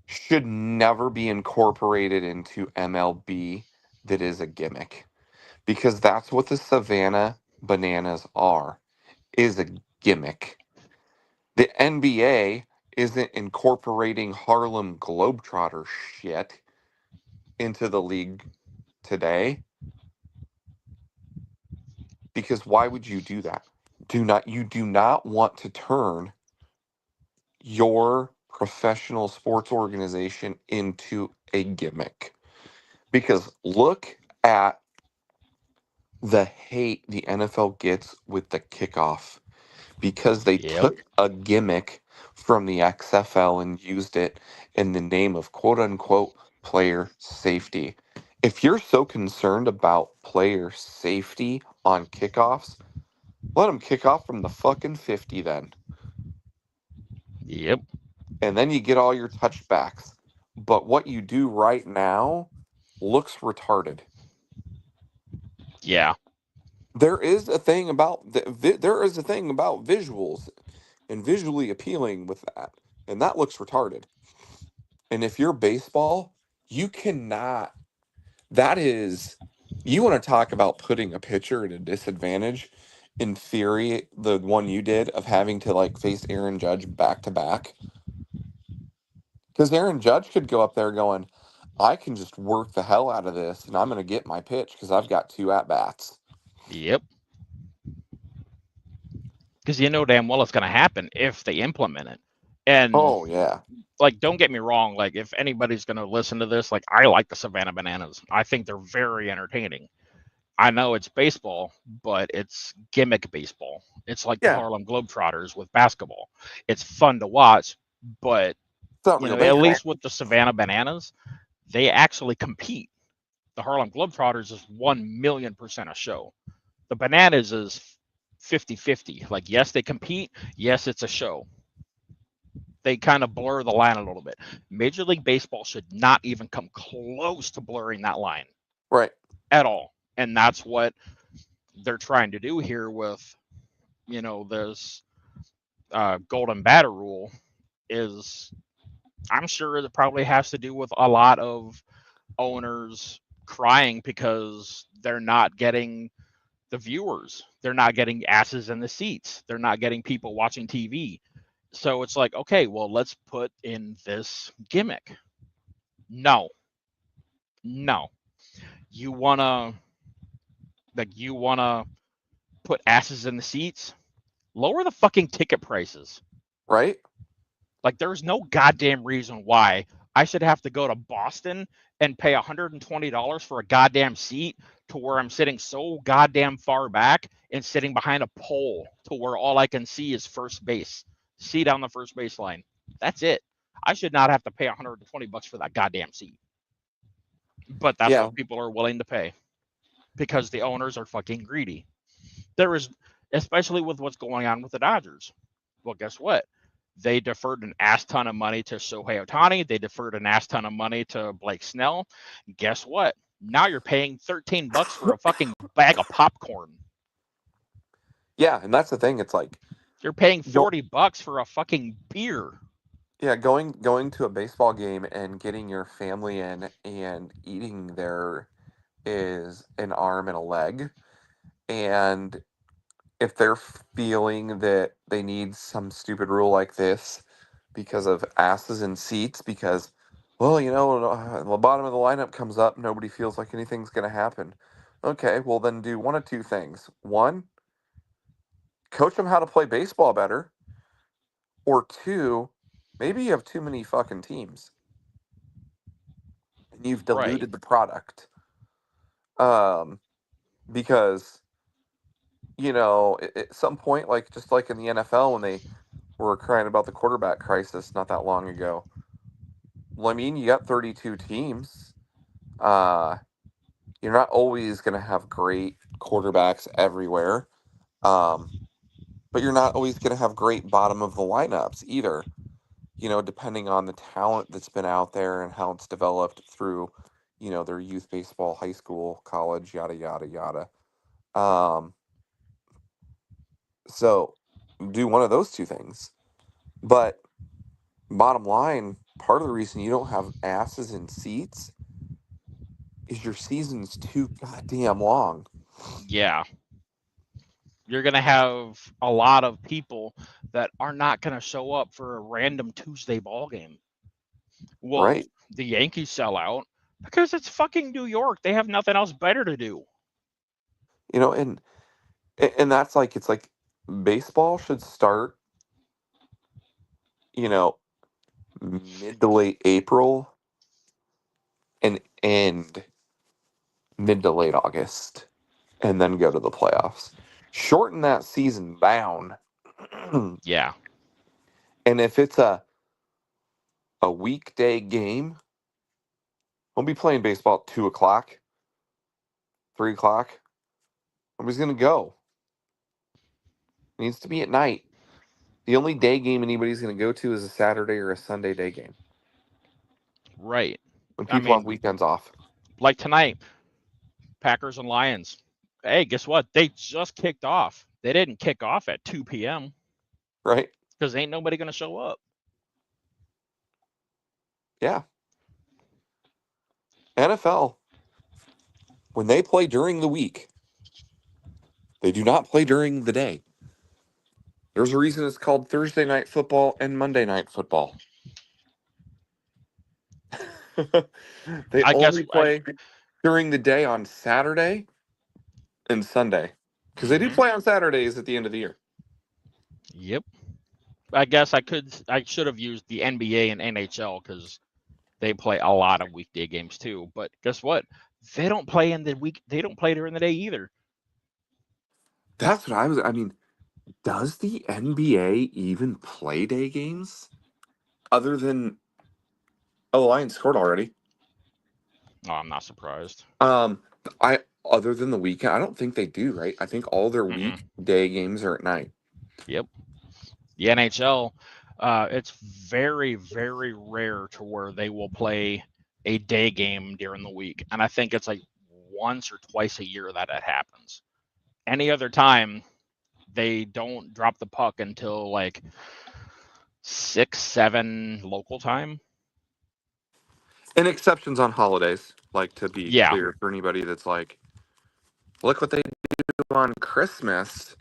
should never be incorporated into MLB that is a gimmick. Because that's what the Savannah Bananas is a gimmick. The NBA isn't incorporating Harlem Globetrotter shit into the league today. Because why would you do that? You do not want to turn your professional sports organization into a gimmick. Because look at the hate the NFL gets with the kickoff, because they Yep. took a gimmick from the XFL and used it in the name of quote unquote player safety. If you're so concerned about player safety on kickoffs, let them kick off from the fucking 50 then. Yep. And then you get all your touchbacks. But what you do right now looks retarded. Yeah. There is a thing about visuals and visually appealing with that, and that looks retarded. And if you're baseball, you cannot. That is, you want to talk about putting a pitcher at a disadvantage. In theory, the one you did of having to like face Aaron Judge back to back, because Aaron Judge could go up there going, I can just work the hell out of this, and I'm going to get my pitch because I've got 2 at bats. Yep. Because you know damn well it's going to happen if they implement it. And Oh yeah, like, don't get me wrong, like, if anybody's going to listen to this, like, I like the Savannah Bananas. I think they're very entertaining. I know it's baseball, but it's gimmick baseball. It's like the yeah. Harlem Globetrotters with basketball. It's fun to watch, but It's not real at baseball. least with the Savannah Bananas, they actually compete. The Harlem Globetrotters is 1,000,000% a show. The Bananas is 50-50. Like, yes, they compete. Yes, it's a show. They kind of blur the line a little bit. Major League Baseball should not even come close to blurring that line Right. at all. And that's what they're trying to do here with, this golden batter rule. Is, I'm sure it probably has to do with a lot of owners crying because they're not getting the viewers. They're not getting asses in the seats. They're not getting people watching TV. So it's like, okay, well, let's put in this gimmick. No. No. You wanna you wanna put asses in the seats? Lower the fucking ticket prices. Right. Like, there's no goddamn reason why I should have to go to Boston and pay $120 for a goddamn seat to where I'm sitting so goddamn far back and sitting behind a pole to where all I can see is first base, seat on the first base line. That's it. I should not have to pay $120 for that goddamn seat. But that's Yeah. what people are willing to pay because the owners are fucking greedy. There is, especially with what's going on with the Dodgers. Well, guess what? They deferred an ass ton of money to Shohei Ohtani. They deferred an ass ton of money to Blake Snell. Guess what? Now you're paying $13 for a fucking bag of popcorn. Yeah, and that's the thing. It's like You're paying go, $40 for a fucking beer. yeah, going to a baseball game and getting your family in and eating there is an arm and a leg. And if they're feeling that they need some stupid rule like this because of asses in seats, because, well, the bottom of the lineup comes up, nobody feels like anything's going to happen. Okay, well, then do one of two things. One, coach them how to play baseball better, or two, maybe you have too many fucking teams and you've Right. diluted the product. Because at some point, like just like in the NFL when they were crying about the quarterback crisis not that long ago. Well, I mean, you got 32 teams. Uh, you're not always going to have great quarterbacks everywhere, um, but you're not always going to have great bottom of the lineups either. Depending on the talent that's been out there and how it's developed through, their youth baseball, high school, college, yada yada yada. Um, so do one of those two things. But bottom line, part of the reason you don't have asses in seats is your season's too goddamn long. Yeah. You're going to have a lot of people that are not going to show up for a random Tuesday ball game. Well, Right. the Yankees sell out because it's fucking New York. They have nothing else better to do. And that's like it's like baseball should start, you know, mid to late April and end mid to late August and then go to the playoffs. Shorten that season down. Yeah. And if it's a weekday game, we'll be playing baseball at 2 o'clock, 3 o'clock. Nobody's gonna go. It needs to be at night. The only day game anybody's gonna go to is a Saturday or a Sunday day game Right. when I people have mean, weekends off. like tonight, Packers and Lions. Hey, guess what? They just kicked off. They didn't kick off at 2 p.m. Right? because ain't nobody going to show up. Yeah. NFL, when they play during the week, they do not play during the day. There's a reason it's called Thursday night football and Monday night football. They I guess. only play during the day on Saturday and Sunday because they do Mm-hmm. play on Saturdays at the end of the year. Yep. I guess I should have used the NBA and NHL because they play a lot of weekday games too. But guess what? They don't play in the week. They don't play during the day either. That's what I mean, does the NBA even play day games other than the Lions scored already? Oh, I'm not surprised. Um, I other than the weekend, I don't think they do. Right? I think all their Mm-mm. weekday games are at night. Yep. The NHL, it's very, very rare to where they will play a day game during the week. And I think it's like once or twice a year that it happens. Any other time, they don't drop the puck until like 6, 7 local time. And exceptions on holidays, like to be Yeah, clear for anybody that's like, look what they do on Christmas.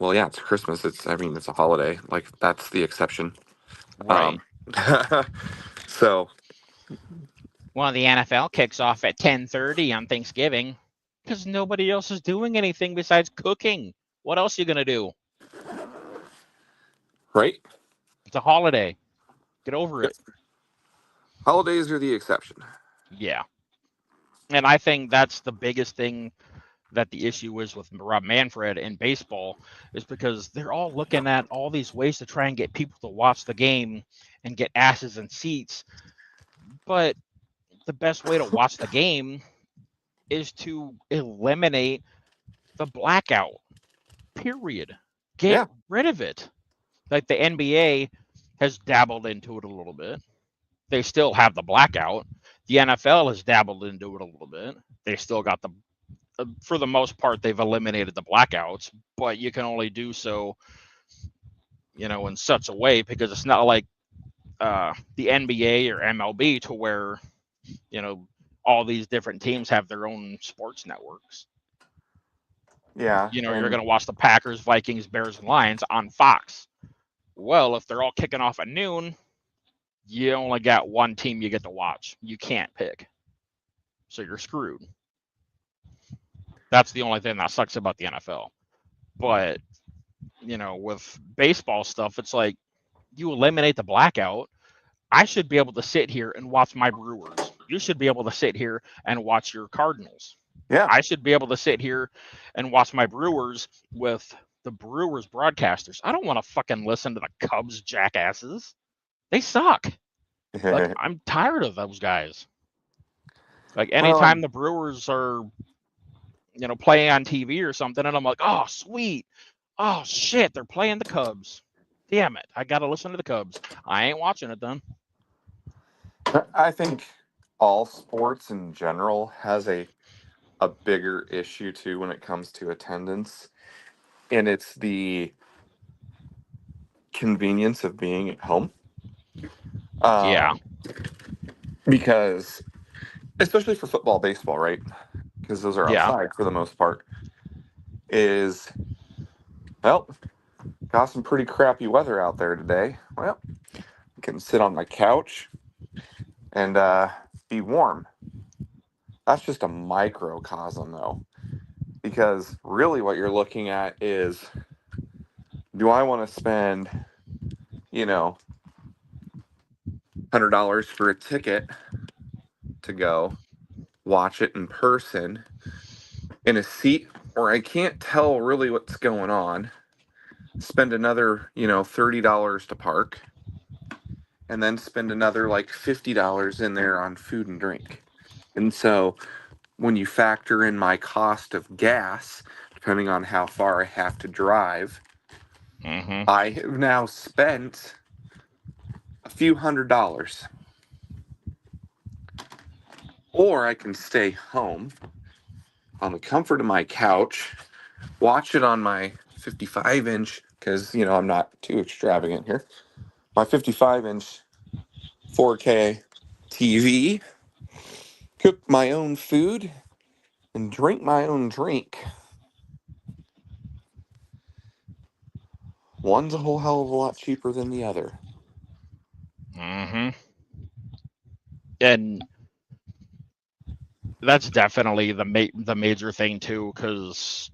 Well, yeah, it's Christmas. It's a holiday. Like that's the exception. right. Um, so Well, the NFL kicks off at 10:30 on Thanksgiving because nobody else is doing anything besides cooking. What else are you gonna do? right. It's a holiday. Get over it. Holidays are the exception. Yeah. And I think that's the biggest thing that the issue is with Rob Manfred in baseball is because they're all looking at all these ways to try and get people to watch the game and get asses in seats. But the best way to watch the game is to eliminate the blackout, period. Get Yeah. rid of it. Like the NBA has dabbled into it a little bit. They still have the blackout. The NFL has dabbled into it a little bit. They still got the, for the most part, they've eliminated the blackouts, but you can only do so, in such a way because it's not like the NBA or MLB to where, you know, all these different teams have their own sports networks. Yeah. You're And going to watch the Packers, Vikings, Bears, and Lions on Fox. Well, if they're all kicking off at noon, you only got one team you get to watch. You can't pick. So you're screwed. That's the only thing that sucks about the NFL. But, with baseball stuff, it's like you eliminate the blackout. I should be able to sit here and watch my Brewers. You should be able to sit here and watch your Cardinals. yeah. I should be able to sit here and watch my Brewers with the Brewers broadcasters. I don't want to fucking listen to the Cubs jackasses. They suck. Like, I'm tired of those guys. Like, Well, anytime the Brewers are, playing on TV or something, and I'm like, oh, sweet. Oh, shit, they're playing the Cubs. Damn it. I got to listen to the Cubs. I ain't watching it then. I think all sports in general has a bigger issue too when it comes to attendance, and it's the convenience of being at home. Yeah. Because especially for football, baseball, right? Because those are Yeah. outside for the most part. Is well, got some pretty crappy weather out there today. Well, I can sit on my couch and be warm. That's just a microcosm, though, because really what you're looking at is, do I want to spend, you know, $100 for a ticket to go watch it in person in a seat where I can't tell really what's going on, spend another, $30 to park, and then spend another like $50 in there on food and drink. And so when you factor in my cost of gas, depending on how far I have to drive, Mm-hmm. I have now spent a few $100s. Or I can stay home on the comfort of my couch, watch it on my 55-inch, because, I'm not too extravagant here, my 55-inch 4K TV, cook my own food, and drink my own drink. One's a whole hell of a lot cheaper than the other. Mm-hmm. And that's definitely the major thing too, because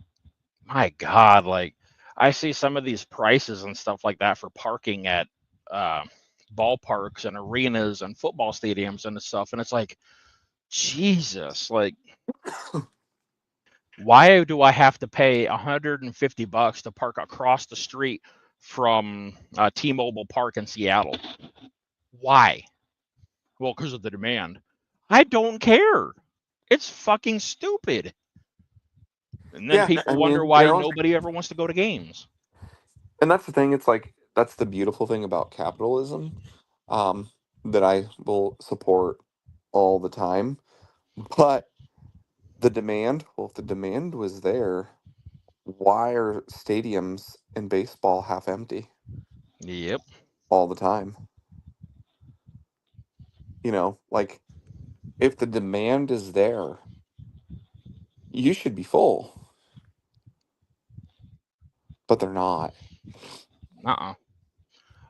my God, like I see some of these prices and stuff like that for parking at uh, ballparks and arenas and football stadiums and stuff, and it's like, Jesus, like why do I have to pay $150 to park across the street from T-Mobile Park in Seattle? Why? Well, because of the demand. I don't care. It's fucking stupid. And then Yeah, I people wonder mean, why nobody ever wants to go to games. and that's the thing. It's like that's the beautiful thing about capitalism, um, that I will support all the time. But the demand, well, if the demand was there, why are stadiums in baseball half empty Yep. all the time? Like if the demand is there, you should be full, but they're not. Uh-uh.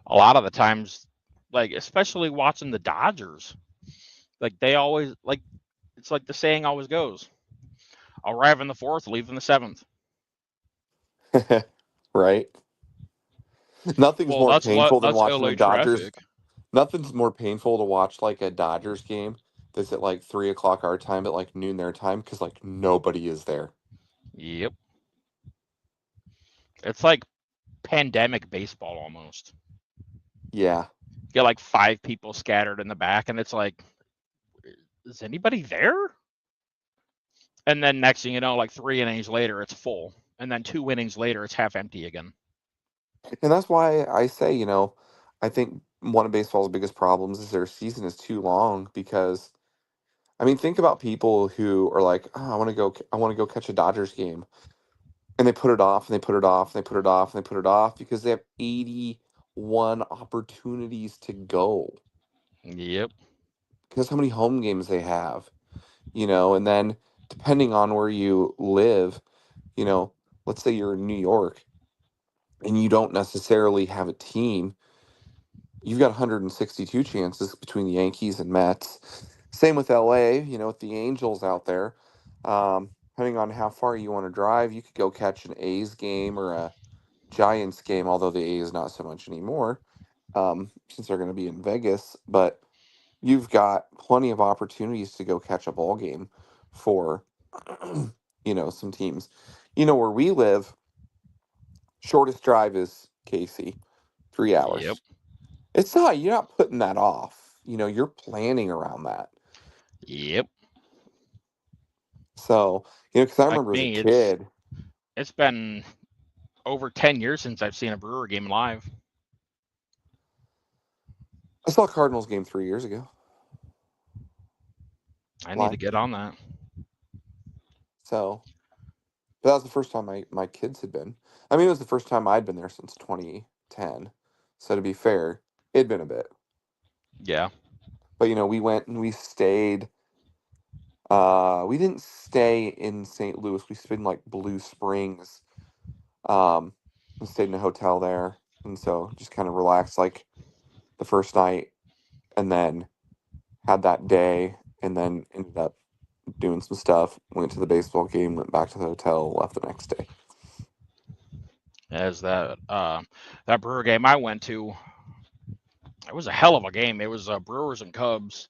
A lot of the times, like especially watching the Dodgers, like they always like it's like the saying always goes: arrive in the fourth, leave in the seventh. Right? Nothing's Well, more painful than that's watching the LA Dodgers. traffic. Nothing's more painful to watch like a Dodgers game that's at like 3 o'clock our time, at like noon their time, because like nobody is there. Yep. It's like pandemic baseball almost. Yeah. You get like 5 people scattered in the back, and it's like, is anybody there? And then next thing you know, like 3 innings later, it's full. And then 2 innings later, it's half empty again. And that's why I say, I think one of baseball's biggest problems is their season is too long because I mean, think about people who are like, oh, I want to go catch a Dodgers game. And they put it off and they put it off and they put it off and they put it off because they have 81 opportunities to go. Yep. Because how many home games they have, and then depending on where you live, you know, let's say you're in New York and you don't necessarily have a team, you've got 162 chances between the Yankees and Mets. Same with LA, with the Angels out there. Depending on how far you want to drive, you could go catch an A's game or a Giants game, although the A's not so much anymore, since they're going to be in Vegas. But you've got plenty of opportunities to go catch a ball game for, some teams. Where we live, shortest drive is KC, 3 hours. Yep. You're not putting that off. You're planning around that. Yep. So, because I Like remember as a me, it's kid, it's been over 10 years since I've seen a Brewer game live. I saw a Cardinals game 3 years ago. I need to Live. get on that. So, but that was the first time my kids had been. I mean, it was the first time I'd been there since 2010. So to be fair, it'd been a bit. Yeah. But we went and we stayed. We didn't stay in St. Louis. We stayed in like Blue Springs. And stayed in a hotel there, and so just kind of relaxed like the first night, and then had that day, and then ended up doing some stuff. Went to the baseball game. Went back to the hotel. Left the next day. As that Brewer game I went to, it was a hell of a game. It was Brewers and Cubs.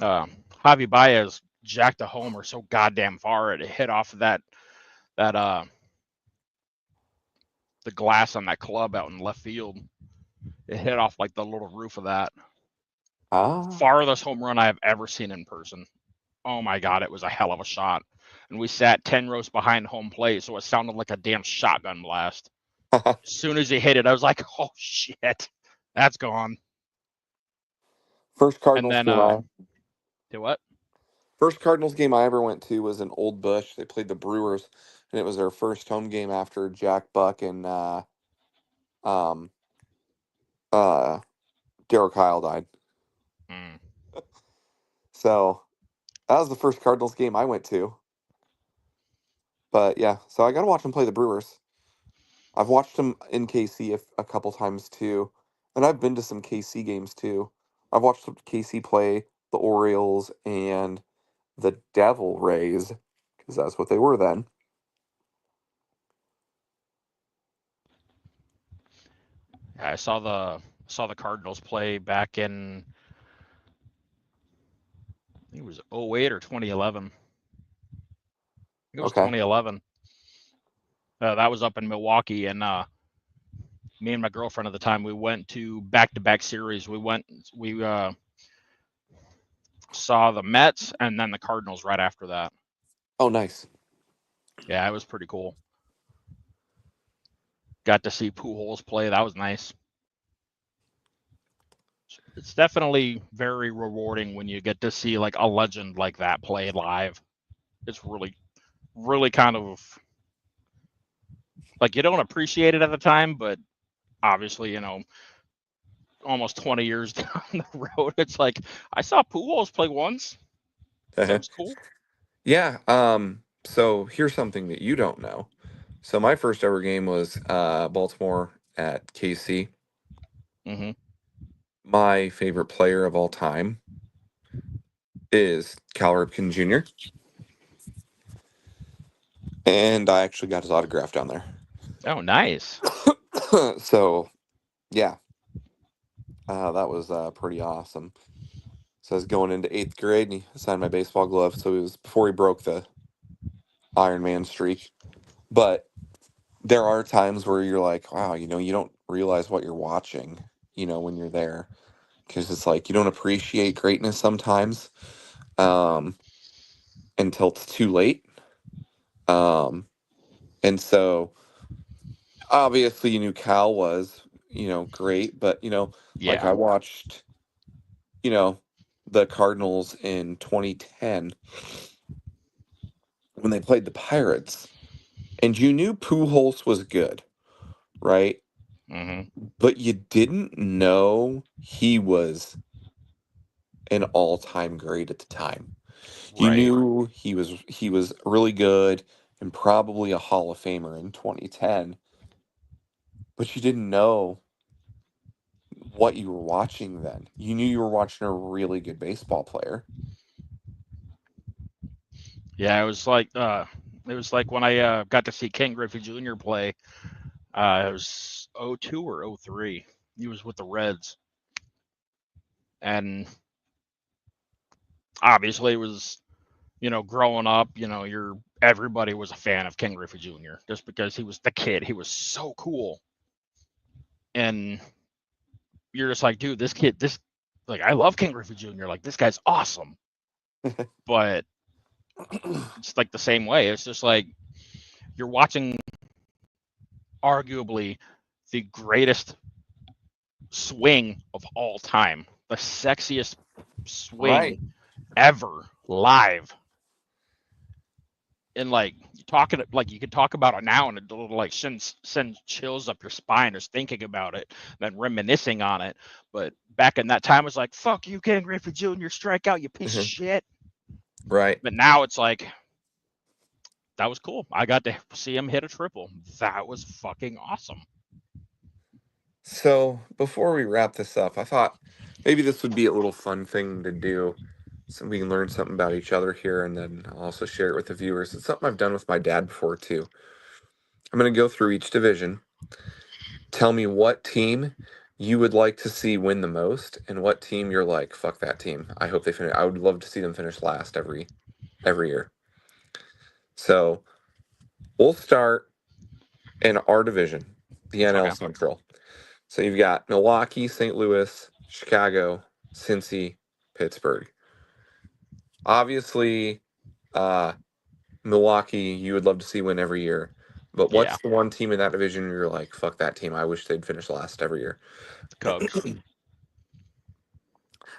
Javi Baez jacked a homer so goddamn far it hit off of that the glass on that club out in left field. It hit off like the little roof of that. Ah, Farthest home run I have ever seen in person. Oh my god, it was a hell of a shot. And we sat 10 rows behind home plate, so it sounded like a damn shotgun blast. As soon as he hit it, I was like, oh shit, that's gone. first And Cardinals then game I do what? first Cardinals game I ever went to was in Old Bush. They played the Brewers, and it was their first home game after Jack Buck and um Derek Kyle died. Mm. So that was the first Cardinals game I went to. But yeah, so I got to watch them play the Brewers. I've watched them in KC a couple times too, and I've been to some KC games too. I've watched KC play the Orioles and the Devil Rays because that's what they were then. I saw the Cardinals play back in, I think it was '08 or 2011. I think it was Okay. 2011. That was up in Milwaukee, and me and my girlfriend at the time, we went to back-to-back series. We saw the Mets and then the Cardinals right after that. Oh, nice. Yeah, it was pretty cool. Got to see Pujols play. That was nice. It's definitely very rewarding when you get to see like a legend like that play live. It's really, really kind of like you don't appreciate it at the time, but obviously, almost 20 years down the road, it's like I saw Pujols play once. That was cool. Yeah. So here's something that you don't know. So my first ever game was Baltimore at KC. Hmm. My favorite player of all time is Cal Ripken Jr. And I actually got his autograph down there. Oh, nice. So yeah. That was pretty awesome. So I was going into 8th grade, and he signed my baseball glove. So it was before he broke the Iron Man streak. But there are times where you're like, wow, you don't realize what you're watching, when you're there, because it's like you don't appreciate greatness sometimes, um, until it's too late. Um, and so obviously you knew Cal was, great, but like Yeah. I watched, you know, the Cardinals in 2010 when they played the Pirates, and you knew Pujols was good, right? Hmm. But you didn't know he was an all-time great at the time. You Right. knew he was really good and probably a Hall of Famer in 2010, but you didn't know what you were watching then. You knew you were watching a really good baseball player. Yeah, it was like when I got to see Ken Griffey Jr. play. It was '02 or '03. He was with the Reds, and obviously it was, growing up, you're everybody was a fan of Ken Griffey Jr. just because he was the kid. He was so cool, and you're just like, dude, this like I love Ken Griffey Jr. Like this guy's awesome, but it's like the same way. It's just like you're watching arguably the greatest swing of all time, the sexiest Right. swing ever live. And like you talking like you could talk about it now and it'll like send chills up your spine just thinking about it, then reminiscing on it. But back in that time, it was like, "Fuck you, Ken Griffey Jr. Strike out, you piece of shit." Right. But now it's like that was cool. I got to see him hit a triple. That was fucking awesome. So before we wrap this up, I thought maybe this would be a little fun thing to do so we can learn something about each other here, and then I'll also share it with the viewers. It's something I've done with my dad before too. I'm going to go through each division. Tell me what team you would like to see win the most and what team you're like, fuck that team. I hope they finish. I would love to see them finish last every year. So, we'll start in our division, the NL Okay. Central. So you've got Milwaukee, St. Louis, Chicago, Cincy, Pittsburgh. Obviously, uh, Milwaukee, you would love to see win every year. But Yeah. what's the one team in that division you're like, fuck that team? I wish they'd finish last every year. The Cubs.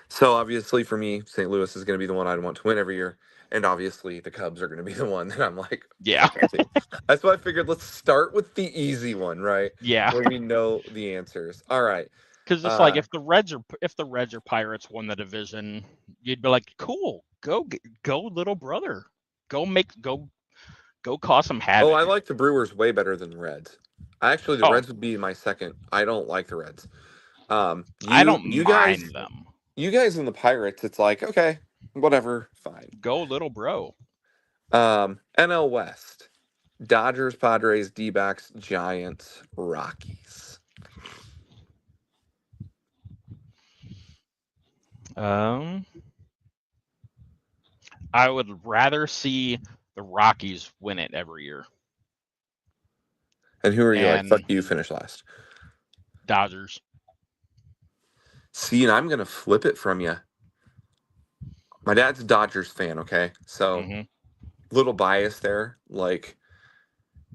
So obviously for me, St. Louis is going to be the one I'd want to win every year, and obviously the Cubs are going to be the one that I'm like, Yeah. fuck that team. That's why I figured let's start with the easy one, right? Yeah. Where we know the answers. All right. Because it's like Uh, if the Reds or Pirates won the division, you'd be like, cool, go little brother, go cause some oh, I havoc. like the Brewers way better than the Reds. Actually, the Oh, Reds would be my second. I don't like the Reds. I You don't you guys mind them. you guys and the Pirates, it's like okay, whatever, fine. Go little bro. NL West. Dodgers, Padres, D-backs, Giants, Rockies. Um, I would rather see the Rockies win it every year And who are you like? Fuck and you, finish last. Dodgers. See, and I'm gonna flip it from you. My dad's a Dodgers fan, okay? So Hmm. little bias there. Like,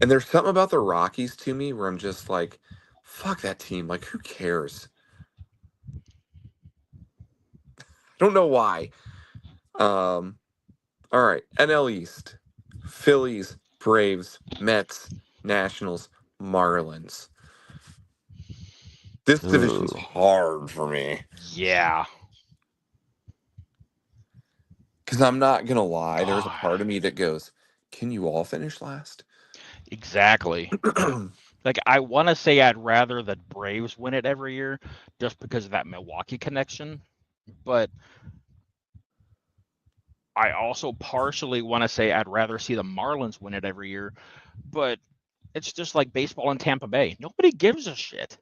and there's something about the Rockies to me where I'm just like, fuck that team. Like, who cares? I don't know why. Um, all right. NL East. Phillies, Braves, Mets, Nationals, Marlins. This division's Ooh, hard for me. yeah. Because I'm not gonna lie, there's a part Ah, of me that goes, can you all finish last? exactly. Like I want to say I'd rather the Braves win it every year just because of that Milwaukee connection, but I also partially want to say I'd rather see the Marlins win it every year, but it's just like baseball in Tampa Bay. Nobody gives a shit.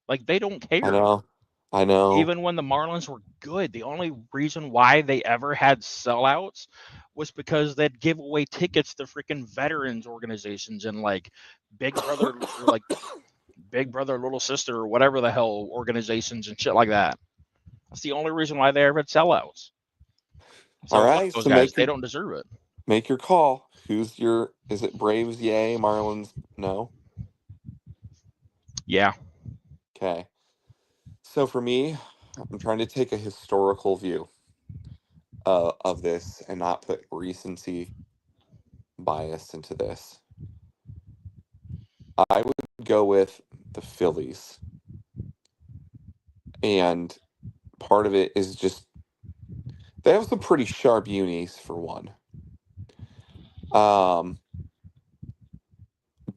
Like they don't I care. know. I know. Even when the Marlins were good, the only reason why they ever had sellouts was because they'd give away tickets to freaking veterans organizations and like Big Brother or like Big Brother Little Sister or whatever the hell organizations and shit like that. That's the only reason why they ever had sellouts. All So fuck right, those so guys. They don't deserve it. make your call. Who's your? Is it Braves? Yay, Marlins? No. Yeah. Okay. So for me, I'm trying to take a historical view of this and not put recency bias into this. I would go with the Phillies, and part of it is just they have some pretty sharp unis for one. Um,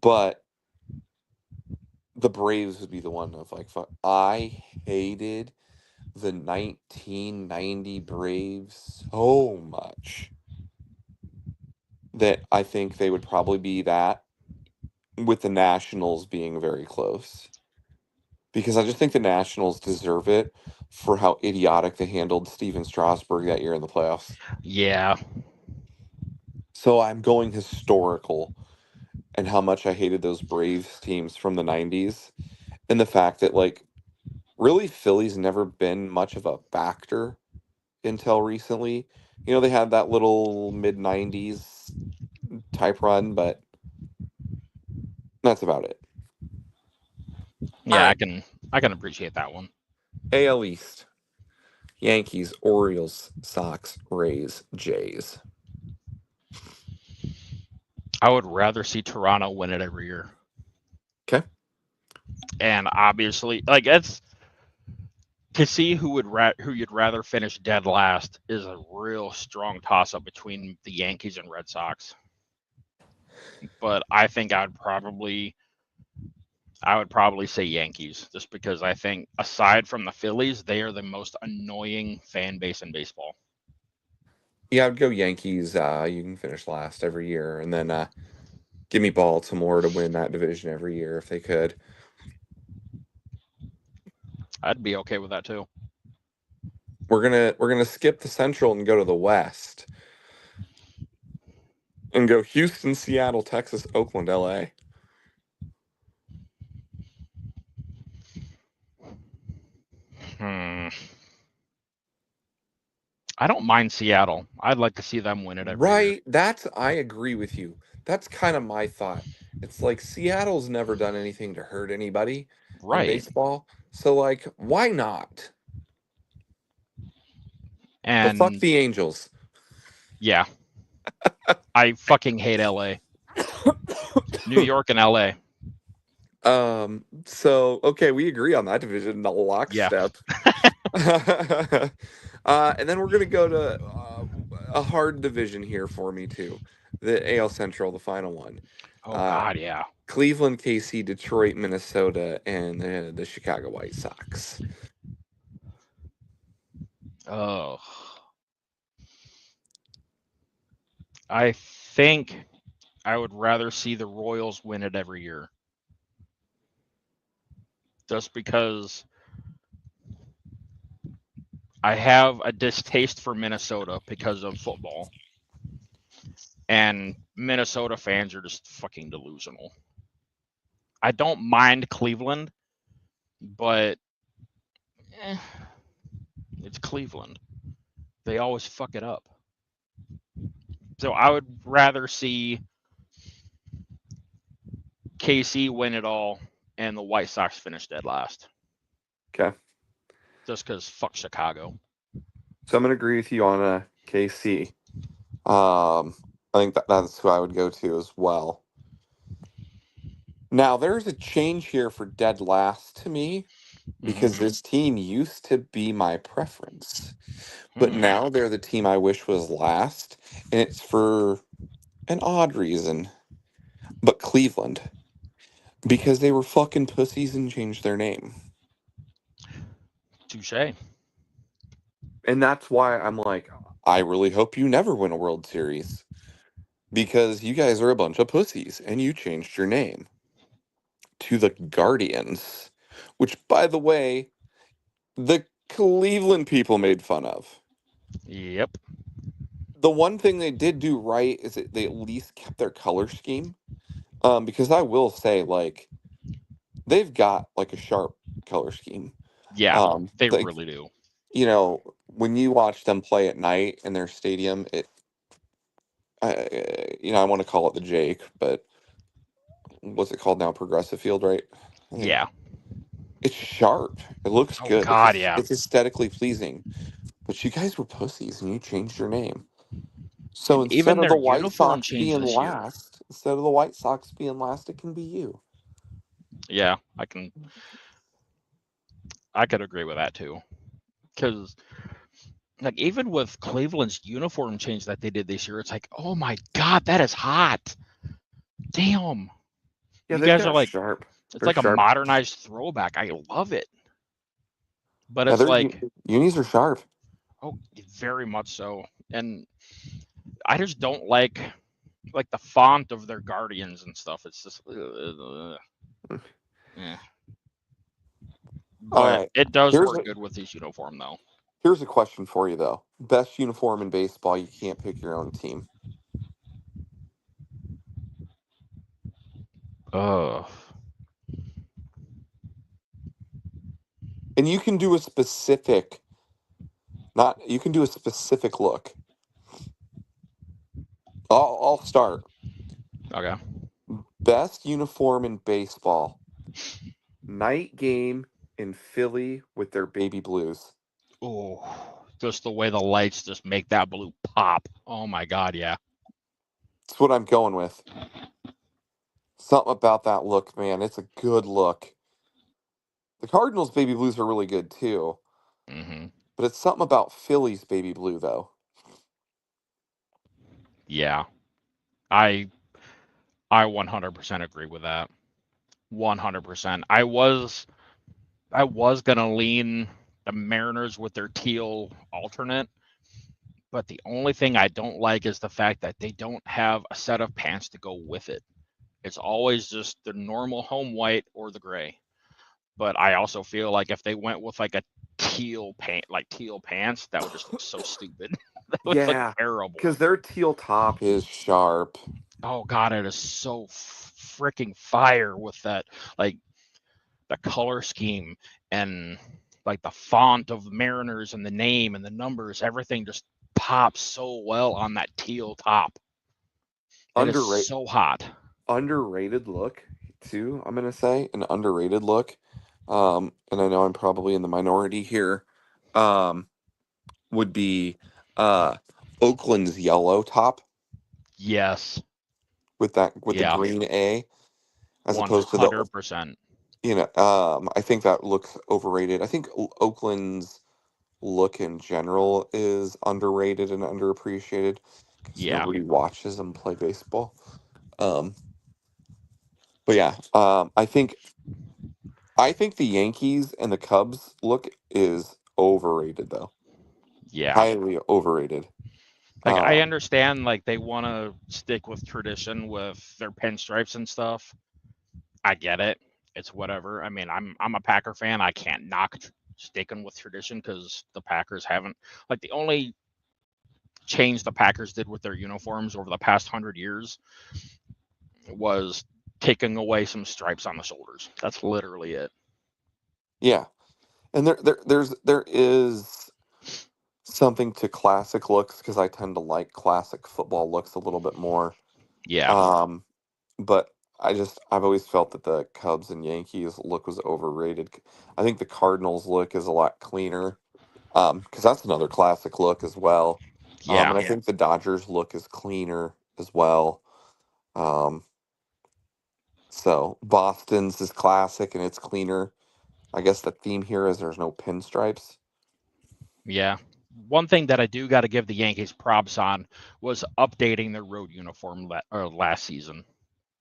but the Braves would be the one of like I hated the 1990 Braves so much that I think they would probably be that with the Nationals being very close. Because I just think the Nationals deserve it for how idiotic they handled Steven Strasburg that year in the playoffs. Yeah. So I'm going historical and how much I hated those Braves teams from the 90s and the fact that like really Philly's never been much of a factor until recently. You know, they had that little mid 90s type run, but that's about it. All Yeah, right. I can appreciate that one. AL East. Yankees, Orioles, Sox, Rays, Jays. I would rather see Toronto win it every year. Okay. And obviously, like it's to see who you'd rather finish dead last is a real strong toss up between the Yankees and Red Sox. But I think I would probably say Yankees just because I think aside from the Phillies, they are the most annoying fan base in baseball. Yeah, I'd go Yankees. You can finish last every year, and then give me Baltimore to win that division every year if they could. I'd be okay with that too. We're gonna skip the Central and go to the West and go Houston, Seattle, Texas, Oakland, LA. Hmm. I don't mind Seattle. I'd like to see them win it every year. Right, that's I agree with you. That's kind of my thought. It's like Seattle's never done anything to hurt anybody in Right. baseball, so like why not? But fuck And the Angels. yeah, I fucking hate LA. New York and LA. So okay, we agree on that division, the Yeah. lockstep. And then we're gonna go to a hard division here for me too, the AL Central, the final one. Oh Uh, God, yeah. Cleveland, KC, Detroit, Minnesota, and the Chicago White Sox. Oh. I think I would rather see the Royals win it every year. Just because I have a distaste for Minnesota because of football. And Minnesota fans are just fucking delusional. I don't mind Cleveland, but eh, it's Cleveland. They always fuck it up. So I would rather see KC win it all and the White Sox finish dead last. Okay, Just because fuck Chicago. so I'm gonna agree with you on KC. I think that's who I would go to as well. Now there's a change here for dead last to me because Mm-hmm. this team used to be my preference, but Hmm. now they're the team I wish was last, and it's for an odd reason. But Cleveland, because they were fucking pussies and changed their name. Touche. And that's why I'm like, I really hope you never win a World Series because you guys are a bunch of pussies and you changed your name to the Guardians, which, by the way, the Cleveland people made fun of. Yep. The one thing they did do right is that they at least kept their color scheme. Because I will say, like, they've got like a sharp color scheme. Yeah, they Like, really do. when you watch them play at night in their stadium, I want to call it the Jake, but what's it called now? Progressive Field, right? I think Yeah. it's sharp. It looks Oh good. God, yeah. It's aesthetically pleasing. But you guys were pussies and you changed your name. So And instead even of the their White uniform Sox changed being this year. last, instead of the White Sox being last, it can be you. Yeah, I could agree with that too. Because like even with Cleveland's uniform change that they did this year, it's like, oh my God, that is hot. Damn. Yeah, You they've guys are got like, sharp. it's They're like a sharp. modernized throwback. I love it. But Yeah, it's their like, unis are sharp. oh, very much so. And I just don't like the font of their guardians and stuff. It's just, eh. All But right. it does Here's work a good with his uniform though. here's a question for you though. Best uniform in baseball, you can't pick your own team. Ugh. And you can do a specific not you can do a specific look. I'll start. Okay. Best uniform in baseball. Night game in Philly with their baby blues. Oh, just the way the lights just make that blue pop. Oh my God, yeah. That's what I'm going with. Something about that look, man. It's a good look. The Cardinals' baby blues are really good too, Hmm. but it's something about Philly's baby blue though. Yeah. I I 100% agree with that. 100%. I was gonna lean the Mariners with their teal alternate, but the only thing I don't like is the fact that they don't have a set of pants to go with it. It's always just the normal home white or the gray. But I also feel like if they went with like a teal pants, that would just look so stupid. That would look Yeah, terrible. because their teal top is sharp. Oh God, it is so freaking fire with that, like the color scheme and like the font of Mariners and the name and the numbers, everything just pops so well on that teal top. It is Underrated, so hot. underrated look too. I'm gonna say an underrated look. And I know I'm probably in the minority here. Um, would be uh Oakland's yellow top Yes. with the Yeah. green A as opposed to the 100%. I think that looks overrated. I think Oakland's look in general is underrated and underappreciated because Yeah. nobody watches them play baseball. Um, but yeah, I think the Yankees and the Cubs look is overrated though, Yeah. highly overrated. Like I Um, understand like they want to stick with tradition with their pinstripes and stuff. I get it. It's whatever. I mean, I'm a Packer fan. I can't knock sticking with tradition because the Packers haven't, like, the only change the Packers did with their uniforms over the past 100 years was taking away some stripes on the shoulders. That's literally it. yeah, and there is something to classic looks because I tend to like classic football looks a little bit more. Yeah. Um, but I've always felt that the Cubs and Yankees look was overrated. I think the Cardinals look is a lot cleaner. Because that's another classic look as well. Yeah. And I think the Dodgers look is cleaner as well. Um, so Boston's is classic and it's cleaner. I guess the theme here is there's no pinstripes. Yeah. One thing that I do got to give the Yankees props on was updating their road uniform last season.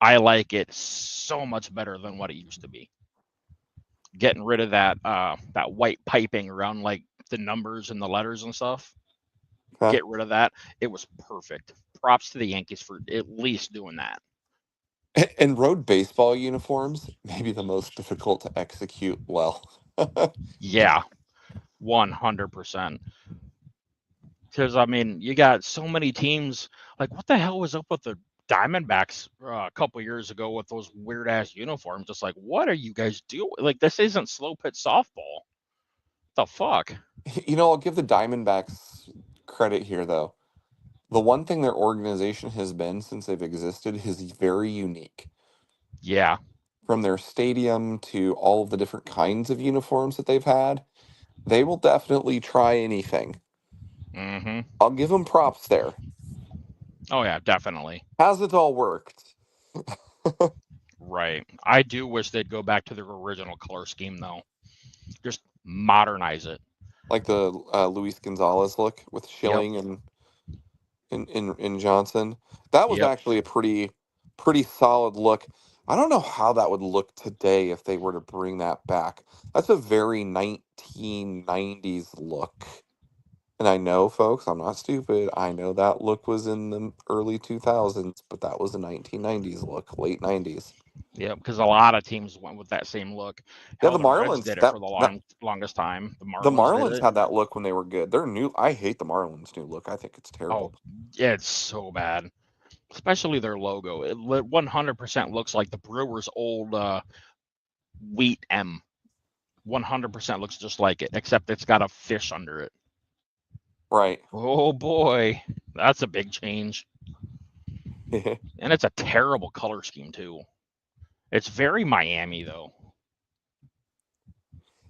I like it so much better than what it used to be. Getting rid of that white piping around like the numbers and the letters and stuff. Okay. Get rid of that. It was perfect. Props to the Yankees for at least doing that. And road baseball uniforms may be the most difficult to execute well. Yeah. 100%. Because I mean, you got so many teams. Like, what the hell was up with the Diamondbacks a couple years ago with those weird ass uniforms? Just like, what are you guys doing? Like, this isn't slow pitch softball. The fuck? I'll give the Diamondbacks credit here, though. The one thing their organization has been since they've existed is very unique. Yeah. From their stadium to all of the different kinds of uniforms that they've had, they will definitely try anything. Mm-hmm. I'll give them props there. Oh yeah, definitely. Has it all worked? Right. I do wish they'd go back to their original color scheme though. Just modernize it. Like the Luis Gonzalez look with Yep. Schilling and in Johnson. That was Yep. actually a pretty solid look. I don't know how that would look today if they were to bring that back. That's a very 1990s look. And I know, folks, I'm not stupid. I know that look was in the early 2000s, but that was a 1990s look, late 90s. Yep. Because a lot of teams went with that same look. Yeah, Hell, the the Reds Marlins did it for the that longest time. The the Marlins did Marlins it. had that look when they were good. They're new. I hate the Marlins' new look. I think it's Oh, terrible. yeah, it's so bad. Especially their logo. It 100% looks like the Brewers' old wheat M. 100% looks just like it, except it's got a fish under it. Right. Oh boy, that's a big change. And it's a terrible color scheme too. It's very Miami though.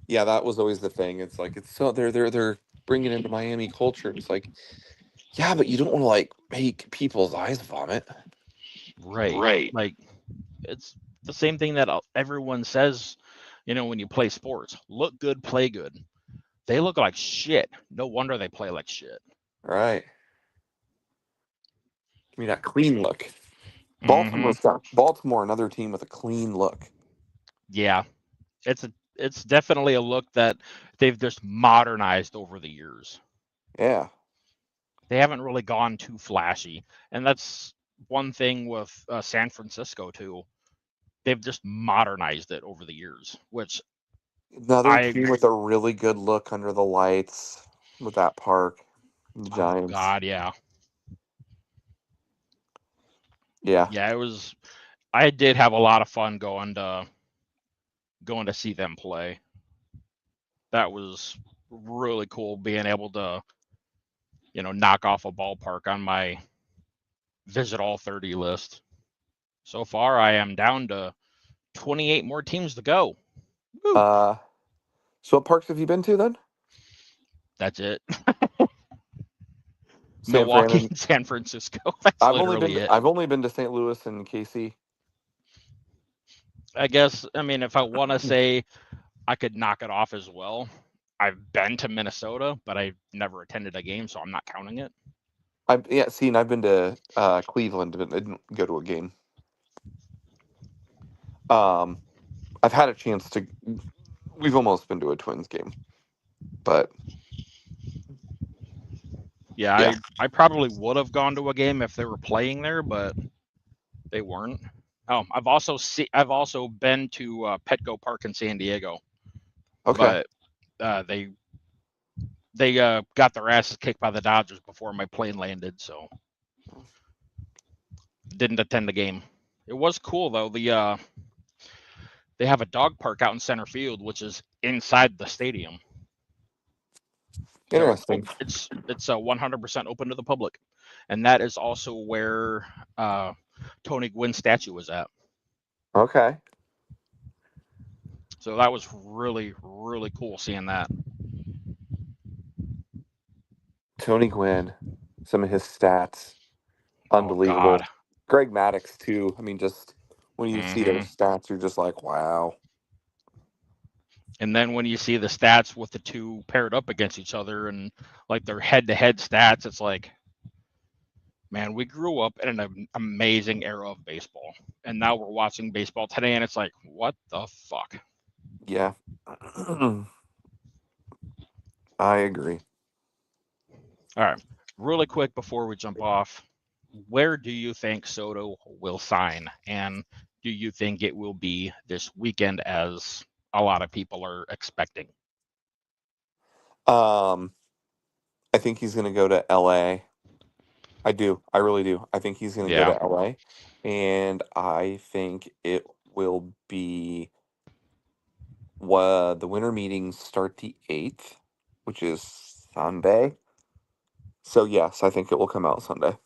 Yeah, that was always the thing. It's like it's so they're bringing into Miami culture. It's like, yeah, but you don't want to like make people's eyes vomit. Right. Right. Like it's the same thing that everyone says, when you play sports. Look good, play good. They look like shit. No wonder they play like shit. Right. Give me that clean look. Mhm. Baltimore, another team with a clean look. Yeah. It's definitely a look that they've just modernized over the years. Yeah. They haven't really gone too flashy, and that's one thing with San Francisco too. They've just modernized it over the years, which Another I team with a really good look under the lights with that park. The oh Giants. god, yeah. Yeah. Yeah, it was I did have a lot of fun going to see them play. That was really cool being able to, knock off a ballpark on my visit all 30 list. So far I am down to 28 more teams to go. Woo. Uh so what parks have you been to then? That's it. San Milwaukee Fran. and San Francisco. That's literally it. I've only been to St. Louis and KC. I guess, I mean, if I want to say I could knock it off as well, I've been to Minnesota, but I've never attended a game, so I'm not counting it. And I've been to Cleveland, but I didn't go to a game. Um, I've had a chance to. We've almost been to a Twins game, but Yeah, yeah. I probably would have gone to a game if they were playing there, but they weren't. Oh, I've also been to Petco Park in San Diego, Okay. but they got their asses kicked by the Dodgers before my plane landed, so didn't attend the game. It was cool though. They have a dog park out in center field, which is inside the stadium. So Interesting. it's 100% open to the public, and that is also where Tony Gwynn's statue was at. Okay. So that was really really cool seeing that. Tony Gwynn, some of his stats, Oh God. unbelievable. Greg Maddox too. I mean, just when you see Hmm. those stats, you're just like, wow. And then when you see the stats with the two paired up against each other and like their head-to-head stats, it's like, man, we grew up in an amazing era of baseball, and now we're watching baseball today, and it's like, what the fuck? Yeah. I agree. All right, really quick before we jump off, where do you think Soto will sign, and do you think it will be this weekend as a lot of people are expecting? I think he's going to go to LA. I do. I really do. I think he's going to go Yeah. to LA. And I think it will be the winter meetings start the 8th, which is Sunday. So, yes, I think it will come out Sunday.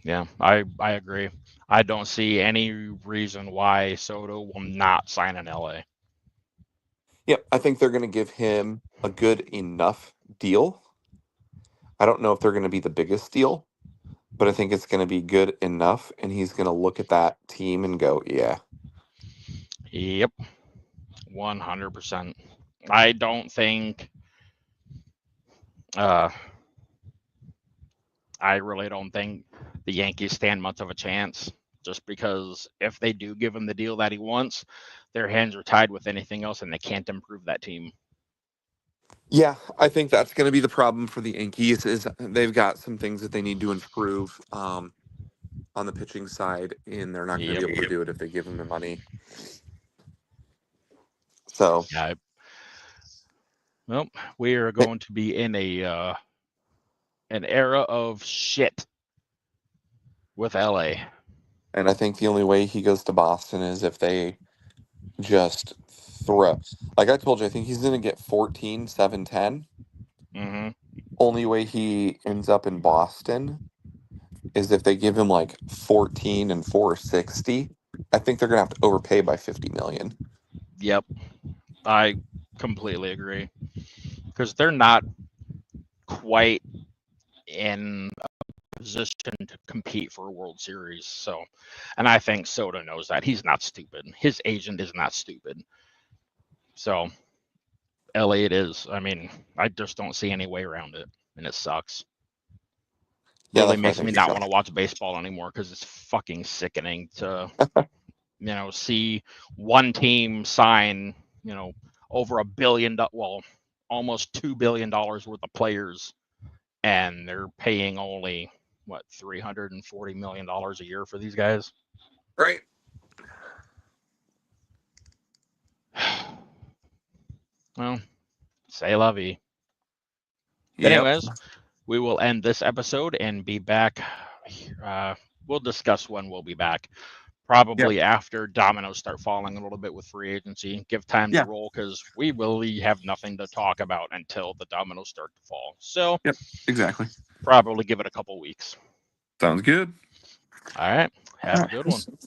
Yeah, I agree. I don't see any reason why Soto will not sign in LA. Yep, I think they're going to give him a good enough deal. I don't know if they're going to be the biggest deal, but I think it's going to be good enough. And he's going to look at that team and go, yeah. Yep, 100%. I don't think. I really don't think the Yankees stand much of a chance. Just because if they do give him the deal that he wants, their hands are tied with anything else, and they can't improve that team. Yeah, I think that's going to be the problem for the Yankees is they've got some things that they need to improve on the pitching side, and they're not going to Yep. be able to do it if they give him the money. So, Yeah. Well, we are going to be in an era of shit with LA. and I think the only way he goes to Boston is if they just throw. Like I told you, I think he's going to get 14, 7, 10. Mm-hmm. Only way he ends up in Boston is if they give him like 14 and 460. I think they're going to have to overpay by 50 million. Yep, I completely agree because they're not quite in a position to compete for a World Series. So, and I think Soto knows that. He's not stupid. His agent is not stupid. So, LA it is. I mean, I just don't see any way around it, and it sucks. Yeah, Really that's what I makes think me as not well. want to watch baseball anymore because it's fucking sickening to see one team sign over almost $2 billion worth of players, and they're paying only what $340 million a year for these guys. Right. Well, say la vie. Yep. Anyways, we will end this episode and be back. We'll discuss when we'll be back. Yep. Probably after dominoes start falling a little bit with free agency. Give time to Yeah. roll because we really have nothing to talk about until the dominoes start to fall. So Yep. Exactly. probably give it a couple weeks. Sounds good. All right. All Have a good one. right.